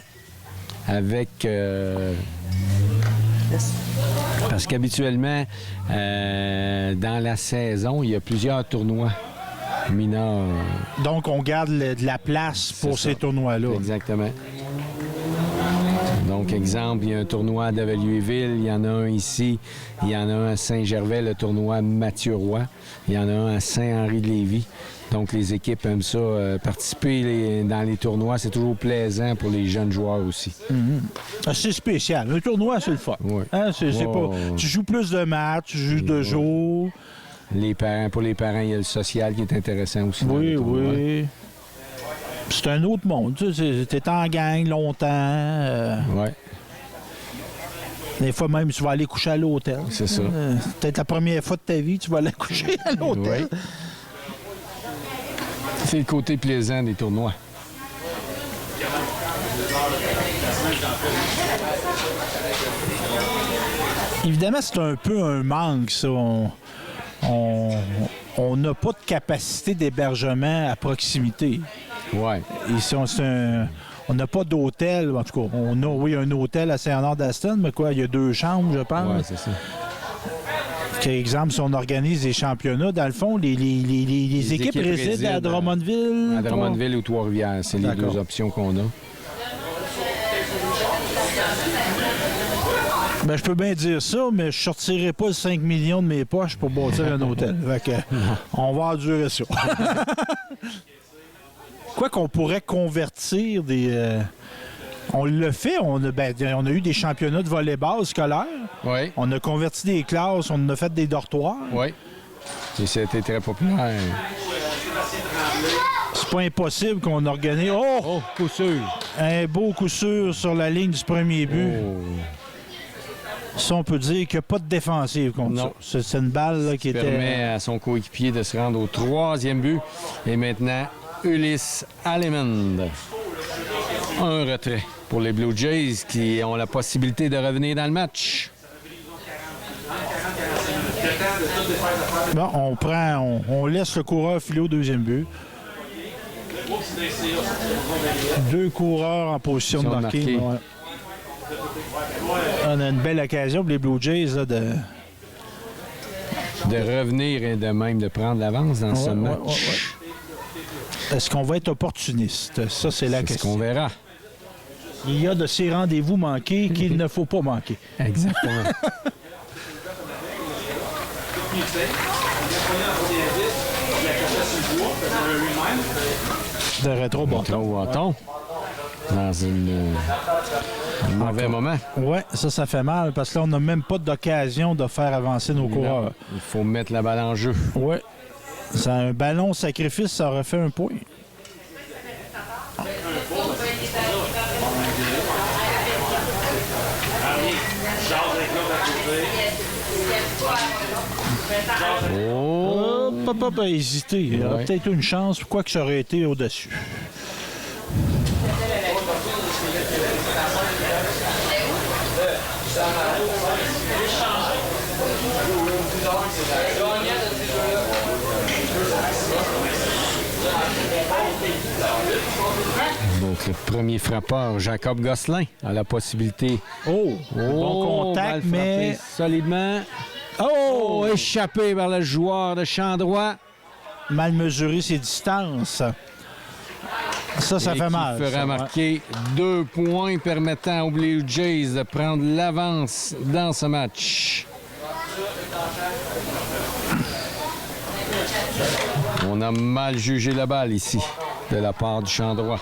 B: dans la saison, il y a plusieurs tournois mineurs.
A: Donc, on garde de la place pour
B: C'est
A: ces
B: ça.
A: tournois-là.
B: Exactement. Donc, exemple, il y a un tournoi à Valliéville, il y en a un ici, il y en a un à Saint-Gervais, le tournoi Mathieu Roy, il y en a un à Saint-Henri-de-Lévis. Donc, les équipes aiment ça. Participer dans les tournois, c'est toujours plaisant pour les jeunes joueurs aussi.
A: C'est spécial. Un tournoi, c'est le fun.
B: Oui.
A: Hein, c'est pas... Tu joues plus de matchs, tu joues de jours.
B: Pour les parents, il y a le social qui est intéressant aussi. dans
A: Oui,
B: les tournois.
A: oui. C'est un autre monde. Tu sais, t'es en gang longtemps.
B: Oui,
A: Des fois même, tu vas aller coucher à l'hôtel.
B: c'est ça.
A: Peut-être la première fois de ta vie, tu vas aller coucher à l'hôtel.
B: Oui. C'est le côté plaisant des tournois.
A: Évidemment, c'est un peu un manque, ça. On n'a pas de capacité d'hébergement à proximité.
B: Oui.
A: Ici, on n'a pas d'hôtel. En tout cas, on a, oui, un hôtel à Saint-Honor-d'Aston, mais quoi, il y a 2 chambres, je
B: Oui,
A: pense.
B: c'est ça.
A: Par exemple, si on organise des championnats, dans le fond, les équipes résident à Drummondville.
B: À Drummondville ou Trois-Rivières. C'est les
A: D'accord.
B: 2 options qu'on a.
A: Ben, je peux bien dire ça, mais je sortirai pas 5 millions de mes poches pour bâtir un hôtel. Fait que, on va endurer ça. Quoi qu'on pourrait convertir des... on le fait. On a eu des championnats de volleyball scolaire.
B: Oui.
A: On a converti des classes. On a fait des dortoirs.
B: Oui. Et c'était très populaire.
A: C'est pas impossible qu'on organise... Oh!
B: Coup sûr.
A: Un beau coup sûr sur la ligne du premier but.
B: Oh.
A: Ça, on peut dire qu'il n'y a pas de défensive contre
B: Non.
A: ça. C'est une balle là, qui
B: Permet
A: était...
B: à son coéquipier de se rendre au 3e but. Et maintenant, Ulysse Allemande. Un retrait pour les Blue Jays qui ont la possibilité de revenir dans le match.
A: Bon, on laisse le coureur filer au 2e but. 2 coureurs en position de marquer. Ouais. On a une belle occasion pour les Blue Jays là, de
B: revenir et de même de prendre l'avance dans ce match.
A: Ouais. Est-ce qu'on va être opportuniste? Ça, c'est la
B: C'est ce
A: question.
B: qu'on verra.
A: Il y a de ces rendez-vous manqués qu'il ne faut pas manquer.
B: Exactement.
A: De rétro-bâton.
B: Bâton. Dans un mauvais moment.
A: Oui, ça fait mal parce que là, on n'a même pas d'occasion de faire avancer nos coureurs.
B: Non, il faut mettre la balle en jeu.
A: Oui. C'est un ballon sacrifice, ça aurait fait un point.
B: Oh!
A: Papa a hésité. Il aurait
B: Ouais.
A: peut-être eu une chance, quoi que ça aurait été au-dessus.
B: Donc, le premier frappeur, Jacob Gosselin, a la possibilité.
A: Oh! Bon contact,
B: mal frappé
A: mais...
B: solidement.
A: Oh!
B: Échappé par le joueur de champ droit.
A: Mal mesuré ses distances. Ça
B: Et
A: fait mal.
B: Qui fera
A: ça, ouais.
B: marquer 2 points permettant aux Blue Jays de prendre l'avance dans ce match. On a mal jugé la balle ici, de la part du champ droit.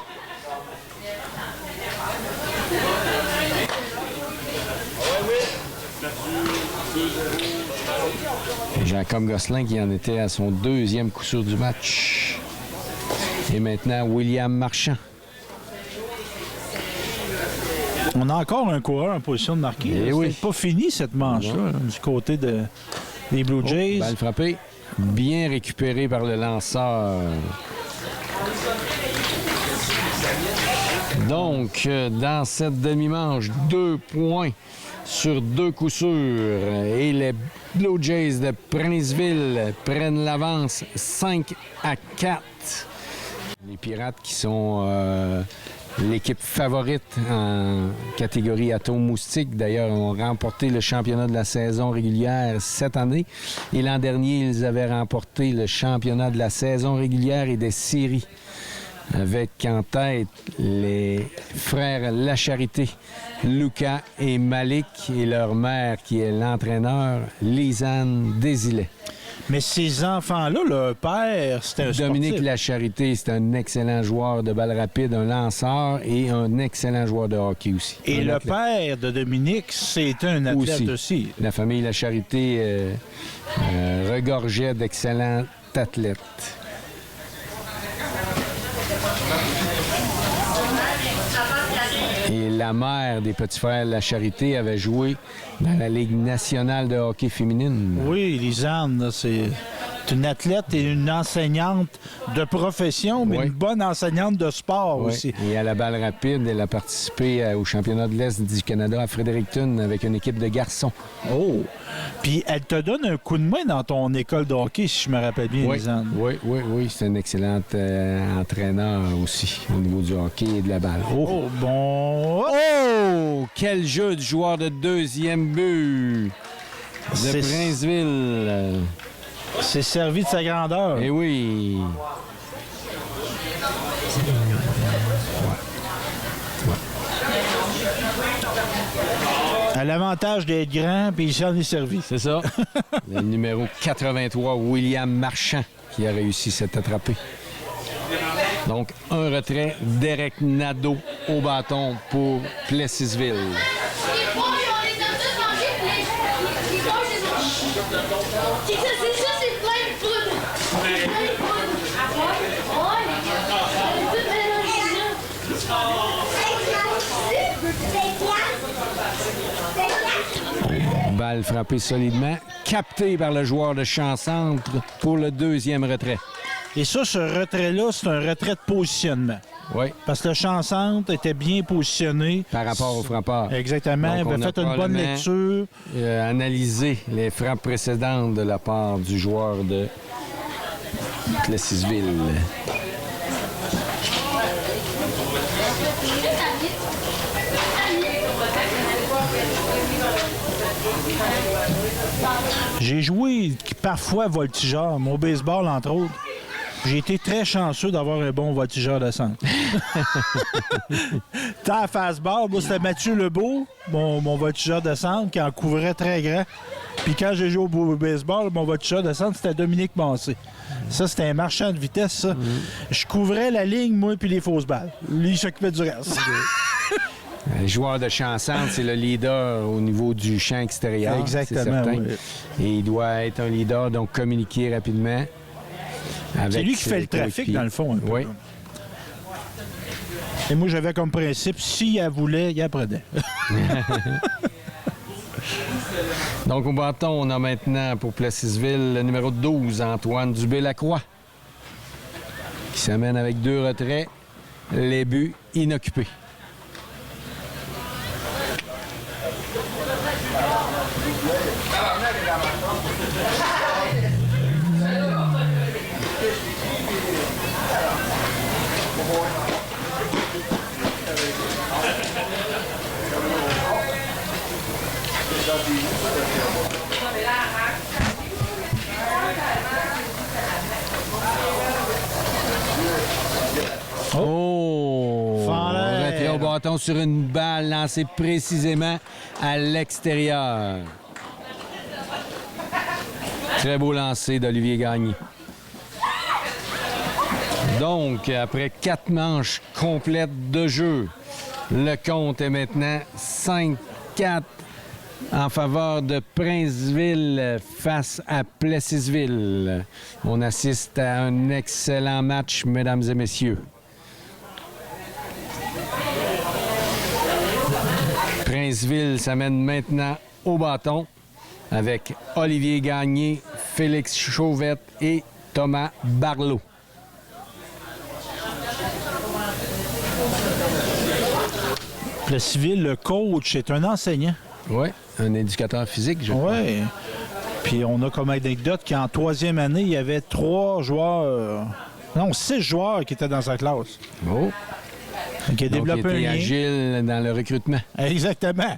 B: Jacob Gosselin qui en était à son 2e coup sûr du match. Et maintenant, William Marchand
A: On a encore un coureur en position de marquer.
B: Eh
A: C'est
B: oui.
A: pas fini, cette manche-là, du côté des Blue Jays.
B: Balle frappée. Bien récupéré par le lanceur. Donc, dans cette demi-manche, 2 points sur 2 coups sûrs. Et les Blue Jays de Princeville prennent l'avance 5-4. Les Pirates qui sont l'équipe favorite en catégorie Atome Moustique. D'ailleurs, ont remporté le championnat de la saison régulière cette année. Et l'an dernier, ils avaient remporté le championnat de la saison régulière et des séries. Avec en tête les frères Lacharité, Lucas et Malik, et leur mère qui est l'entraîneur, Lisanne Désilet.
A: Mais ces enfants-là, leur père, c'était un
B: Dominique
A: sportif.
B: Lacharité, c'est un excellent joueur de balle rapide, un lanceur et un excellent joueur de hockey aussi.
A: Et
B: Un
A: le
B: athlète
A: père de Dominique, c'était un athlète aussi.
B: La famille Lacharité regorgeait d'excellents athlètes. Et la mère des petits frères Lacharité avait joué dans la Ligue nationale de hockey féminine.
A: Oui, Lisanne, là, c'est une athlète et une enseignante de profession, mais
B: Oui.
A: une bonne enseignante de sport
B: Oui.
A: aussi.
B: Et à la balle rapide, elle a participé au championnat de l'Est du Canada à Fredericton avec une équipe de garçons.
A: Oh! Puis elle te donne un coup de main dans ton école de hockey, si je me rappelle bien,
B: Oui,
A: Lisanne.
B: oui. C'est un excellent entraîneur aussi au niveau du hockey et de la balle.
A: Oh, bon!
B: Oh! Quel jeu du joueur de deuxième but de
A: C'est-
B: Princeville.
A: C'est servi de sa grandeur.
B: Eh oui.
A: À l'avantage d'être grand, puis il s'en est servi.
B: C'est ça. Le numéro 83, William Marchand, qui a réussi cette attrapée. Donc, un retrait, Derek Nadeau au bâton pour Plessisville.
D: Les poches, on les a tous mangés, puis les poches, ils ont... C'est ça, c'est plein de poudre. Plein de poudre. Ouais, les gars. On est tous mélangés là.
B: Balle frappée solidement, captée par le joueur de champ-centre pour le deuxième retrait.
A: Et ça, ce retrait-là, c'est un retrait de positionnement.
B: Oui,
A: Parce que le champ-centre était bien positionné.
B: par rapport au frappeur.
A: Exactement.
B: Donc,
A: Il
B: on
A: avait
B: a
A: fait une bonne
B: probablement,
A: lecture.
B: Analyser les frappes précédentes de la part du joueur de Plessisville.
A: J'ai joué parfois voltigeur, mon baseball, entre autres. J'ai été très chanceux d'avoir un bon voltigeur de centre. Tant à fastball, moi, c'était Mathieu Lebeau, mon voltigeur de centre, qui en couvrait très grand. Puis quand j'ai joué au baseball, mon voltigeur de centre, c'était Dominique Massé. Ça, c'était un marchand de vitesse, ça. Je couvrais la ligne, moi, puis les fausses balles. Lui, il s'occupait du reste.
B: Le joueur de champ-centre, c'est le leader au niveau du champ extérieur.
A: Exactement,
B: c'est certain.
A: oui.
B: Et il doit être un leader, donc communiquer rapidement.
A: C'est lui qui fait le trafic, dans le fond, un peu.
B: Oui.
A: Et moi, j'avais comme principe, s'il elle voulait, il apprenait.
B: Donc, au bâton, on a maintenant pour Plessisville le numéro 12, Antoine Dubé-Lacroix, qui s'amène avec 2 retraits, les buts inoccupés. Oh!
A: Falaire.
B: Retrait au bâton sur une balle lancée précisément à l'extérieur. Très beau lancer d'Olivier Gagné. Donc, après 4 manches complètes de jeu, le compte est maintenant 5-4 en faveur de Princeville face à Plessisville. On assiste à un excellent match, mesdames et messieurs. Princeville s'amène maintenant au bâton avec Olivier Gagné, Félix Chauvette et Thomas Barleau.
A: Plessisville, le coach, est un enseignant.
B: Oui, un éducateur physique, je crois.
A: Oui. Puis on a comme anecdote qu'en 3e année, il y avait 3 joueurs... non, 6 joueurs qui étaient dans sa classe.
B: Oh.
A: Donc, il a
B: Donc,
A: développé
B: il était
A: un lien.
B: agile dans le recrutement.
A: Exactement.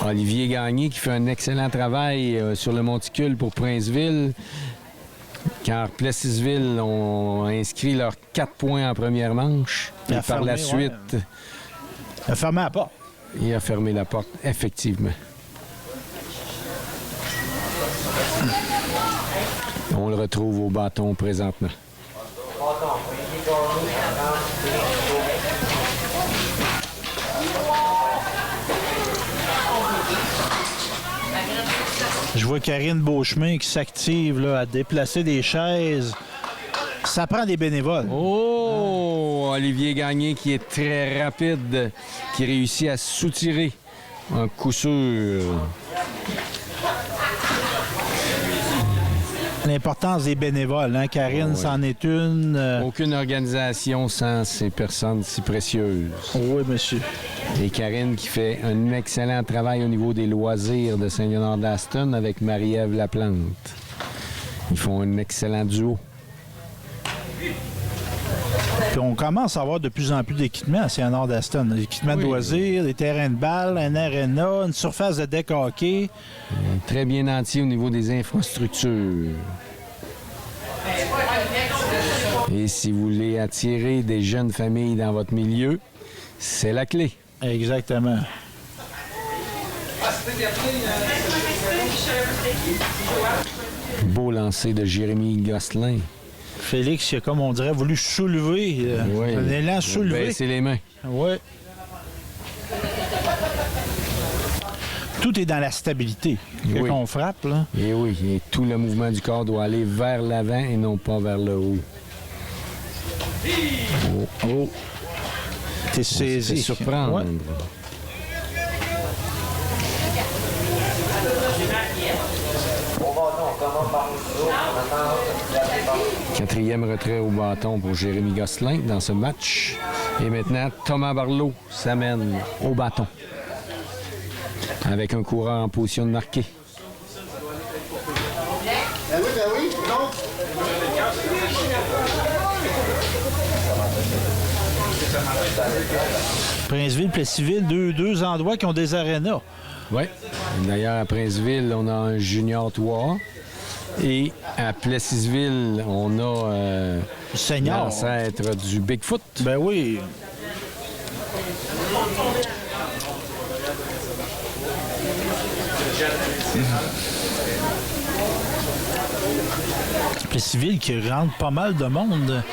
B: Olivier Gagné qui fait un excellent travail sur le monticule pour Princeville. Car Plessisville ont inscrit leurs 4 points en première manche.
A: Il
B: Et
A: a
B: par la
A: fermé,
B: suite,
A: Il a fermé la porte.
B: il a fermé la porte, effectivement. On le retrouve au bâton présentement.
A: Je vois Karine Beauchemin qui s'active là, à déplacer des chaises. Ça prend des bénévoles.
B: Oh! Olivier Gagné qui est très rapide, qui réussit à soutirer un coup sûr.
A: L'importance des bénévoles. Hein? Karine,
B: Oui.
A: c'en est une.
B: Aucune organisation sans ces personnes si précieuses.
A: Oui, monsieur.
B: Et Karine qui fait un excellent travail au niveau des loisirs de Saint-Léonard d'Aston avec Marie-Ève Laplante. Ils font un excellent duo.
A: Puis on commence à avoir de plus en plus d'équipements à Saint-Léonard d'Aston. Des équipements de
B: Oui.
A: loisirs, des terrains de balle, un aréna, une surface de deck hockey.
B: Très bien nanti au niveau des infrastructures. Et si vous voulez attirer des jeunes familles dans votre milieu, c'est la clé.
A: Exactement.
B: Beau lancer de Jérémy Gosselin.
A: Félix, il a, comme on dirait, voulu soulever.
B: Oui.
A: Un élan soulevé.
B: Baisser les mains.
A: Oui. Tout est dans la stabilité. Quand
B: Oui.
A: on frappe, là.
B: Et oui, et tout le mouvement du corps doit aller vers l'avant et non pas vers le haut.
A: Oh. T'es
B: C'est
A: saisi.
B: surprendre.
A: Ouais.
B: Quatrième retrait au bâton pour Jérémy Gosselin dans ce match. Et maintenant, Thomas Barleau s'amène au bâton. Avec un coureur en position de marquer.
E: Ben oui, non.
A: Princeville, Plessisville, deux endroits qui ont des arénas.
B: Oui. D'ailleurs, à Princeville, on a un Junior 3. Et à Plessisville, on a
A: Seigneur.
B: l'ancêtre du Bigfoot.
A: Ben oui. Plessisville qui rentre pas mal de monde.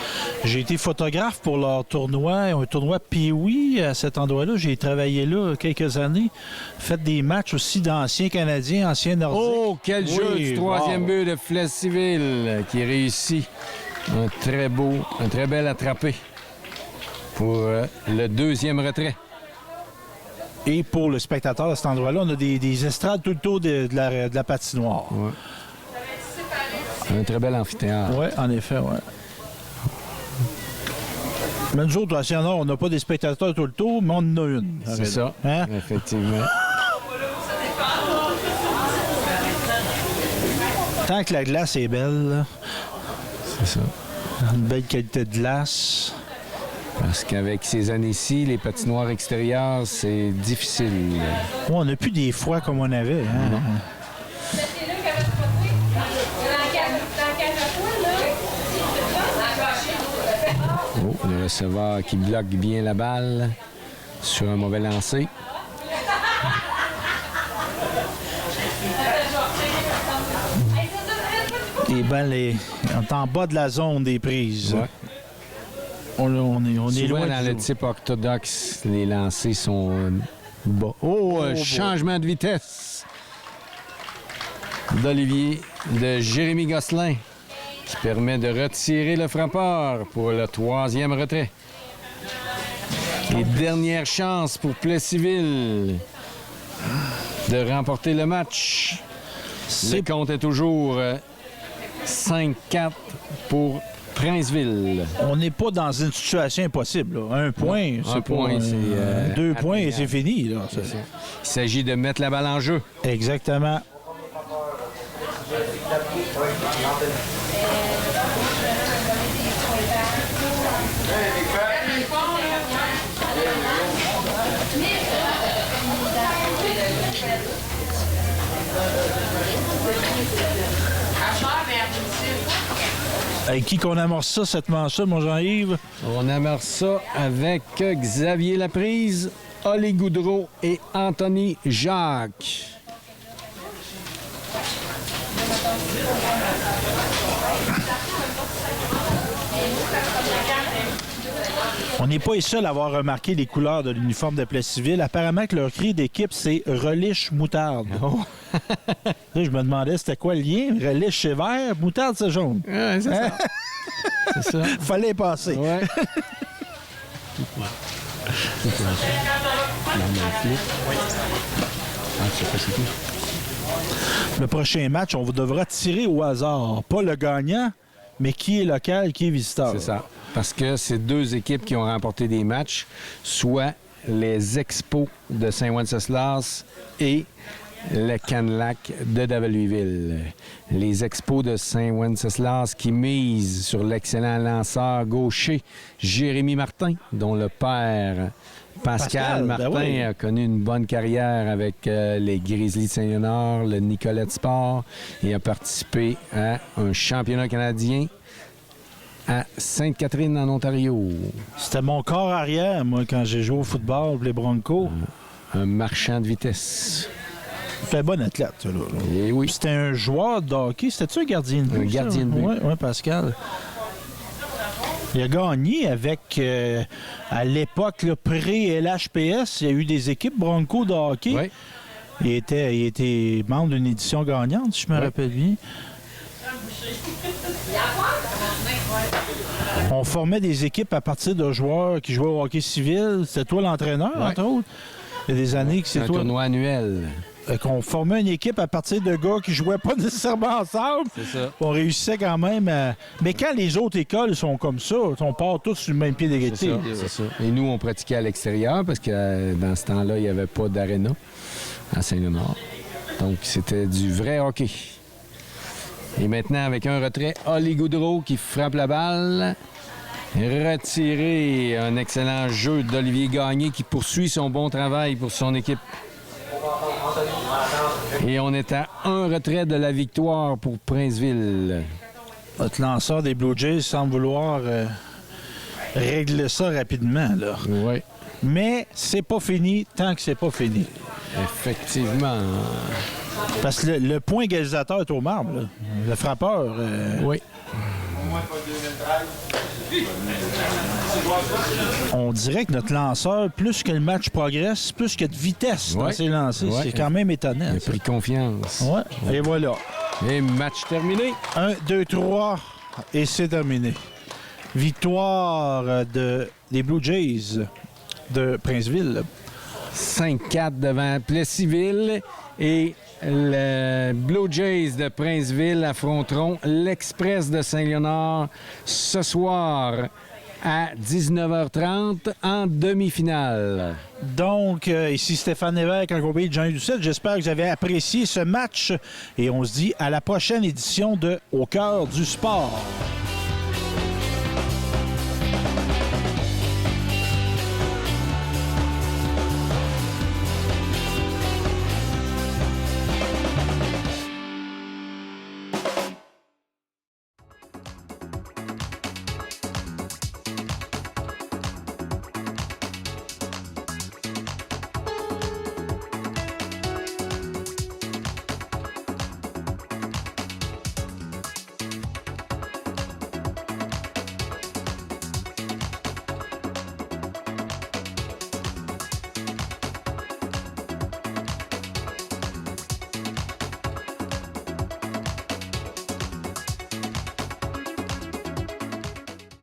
A: J'ai été photographe pour leur tournoi, un tournoi Pee-Wee à cet endroit-là. J'ai travaillé là quelques années. Fait des matchs aussi d'anciens Canadiens, anciens Nordiques.
B: Oh, quel jeu
A: Oui,
B: du troisième
A: wow.
B: but de Plessisville qui réussit. Un très bel attrapé pour le deuxième retrait.
A: Et pour le spectateur à cet endroit-là, on a des estrades tout le tour de la patinoire.
B: Ouais. Un très bel amphithéâtre.
A: Oui, en effet, oui. Mais nous autres, à Saint-Léonard, on n'a pas des spectateurs tout le tour, mais on en a une.
B: C'est ça,
A: Hein?
B: effectivement.
A: Tant que la glace est belle, là,
B: C'est ça.
A: une belle qualité de glace.
B: Parce qu'avec ces années-ci, les patinoires extérieures, c'est difficile.
A: Ouais, on n'a plus des froids comme on avait. Hein?
B: Oh, le receveur qui bloque bien la balle sur un mauvais lancer.
A: Les balles, on est en bas de la zone des prises.
B: Ouais.
A: On est
B: Souvent,
A: loin
B: dans
A: du
B: le
A: jour.
B: type orthodoxe, les lancers sont bas. Oh, changement de vitesse d'Olivier, de Jérémy Gosselin. qui permet de retirer le frappeur pour le 3e retrait. Et dernière chance pour Plessisville de remporter le match. Le compte est toujours 5-4 pour Princeville.
A: On n'est pas dans une situation impossible. Là. Un point,
B: un point, c'est
A: 2 points et c'est fini. Là.
B: Il s'agit de mettre la balle en jeu.
A: Exactement. Avec qui qu'on amorce ça, cette manche-là, mon Jean-Yves?
B: On amorce ça avec Xavier Laprise, Oli Goudreau et Anthony Jacques.
A: On n'est pas les seuls à avoir remarqué les couleurs de l'uniforme de Plessisville. Apparemment que leur cri d'équipe, c'est « Reliche moutarde ».
B: Oh.
A: Là, je me demandais c'était quoi le lien. Reliche, c'est vert, moutarde, c'est jaune.
B: Ouais, c'est ça. C'est ça.
A: Fallait y passer.
B: Ouais.
A: Le prochain match, on devra tirer au hasard. Pas le gagnant, mais qui est local, qui est visiteur.
B: C'est ça. Parce que c'est 2 équipes qui ont remporté des matchs, soit les Expos de Saint-Wenceslas et le Canlac de Daveluiville. Les Expos de Saint-Wenceslas qui misent sur l'excellent lanceur gaucher Jérémy Martin, dont le père Pascal Martin
A: ben oui.
B: a connu une bonne carrière avec les Grizzlies de Saint-Léonard, le Nicolette Sport, et a participé à un championnat canadien à Sainte-Catherine, en Ontario.
A: C'était mon corps arrière, moi, quand j'ai joué au football pour les Broncos.
B: Un marchand de vitesse.
A: C'était un bon athlète, ça, là.
B: Et oui.
A: C'était un joueur de hockey. C'était-tu un gardien de but?
B: Un gardien de but.
A: Oui, Pascal. Il a gagné avec, à l'époque, le pré-LHPS. Il y a eu des équipes Broncos de hockey.
B: Oui.
A: Il était membre d'une édition gagnante, si je me rappelle bien. On formait des équipes à partir de joueurs qui jouaient au hockey civil. C'était toi l'entraîneur, entre autres. Il y a des années que c'est
B: un
A: toi.
B: tournoi annuel.
A: Qu'on formait une équipe à partir de gars qui jouaient pas nécessairement ensemble.
B: C'est ça.
A: On réussissait quand même à... Mais quand les autres écoles sont comme ça, on part tous sur le même pied d'égalité.
B: C'est ça. Et nous, on pratiquait à l'extérieur parce que dans ce temps-là, il n'y avait pas d'aréna à Saint-Léonard. Donc, c'était du vrai hockey. Et maintenant, avec un retrait, Oli Goudreau qui frappe la balle. Retiré, un excellent jeu d'Olivier Gagné qui poursuit son bon travail pour son équipe. Et on est à un retrait de la victoire pour Princeville.
A: Notre lanceur des Blue Jays semble vouloir régler ça rapidement, là.
B: Oui.
A: Mais c'est pas fini tant que c'est pas fini.
B: Effectivement.
A: Parce que le point égalisateur est au marbre, là. Le frappeur...
B: Oui.
A: On dirait que notre lanceur, plus que le match progresse, plus qu'il y a de vitesse dans ses lancers.
B: Ouais.
A: C'est quand même étonnant.
B: Il a pris confiance.
A: Ouais. Et voilà.
B: Et match terminé.
A: 1, 2, 3, et c'est terminé. Victoire des Blue Jays de Princeville.
B: 5-4 devant Plessisville. Et le Blue Jays de Princeville affronteront l'Express de Saint-Léonard ce soir à 19h30 en demi-finale.
A: Donc, ici Stéphane Lévesque en compagnie de Jean-Yves Doucette. J'espère que vous avez apprécié ce match et on se dit à la prochaine édition de Au cœur du sport.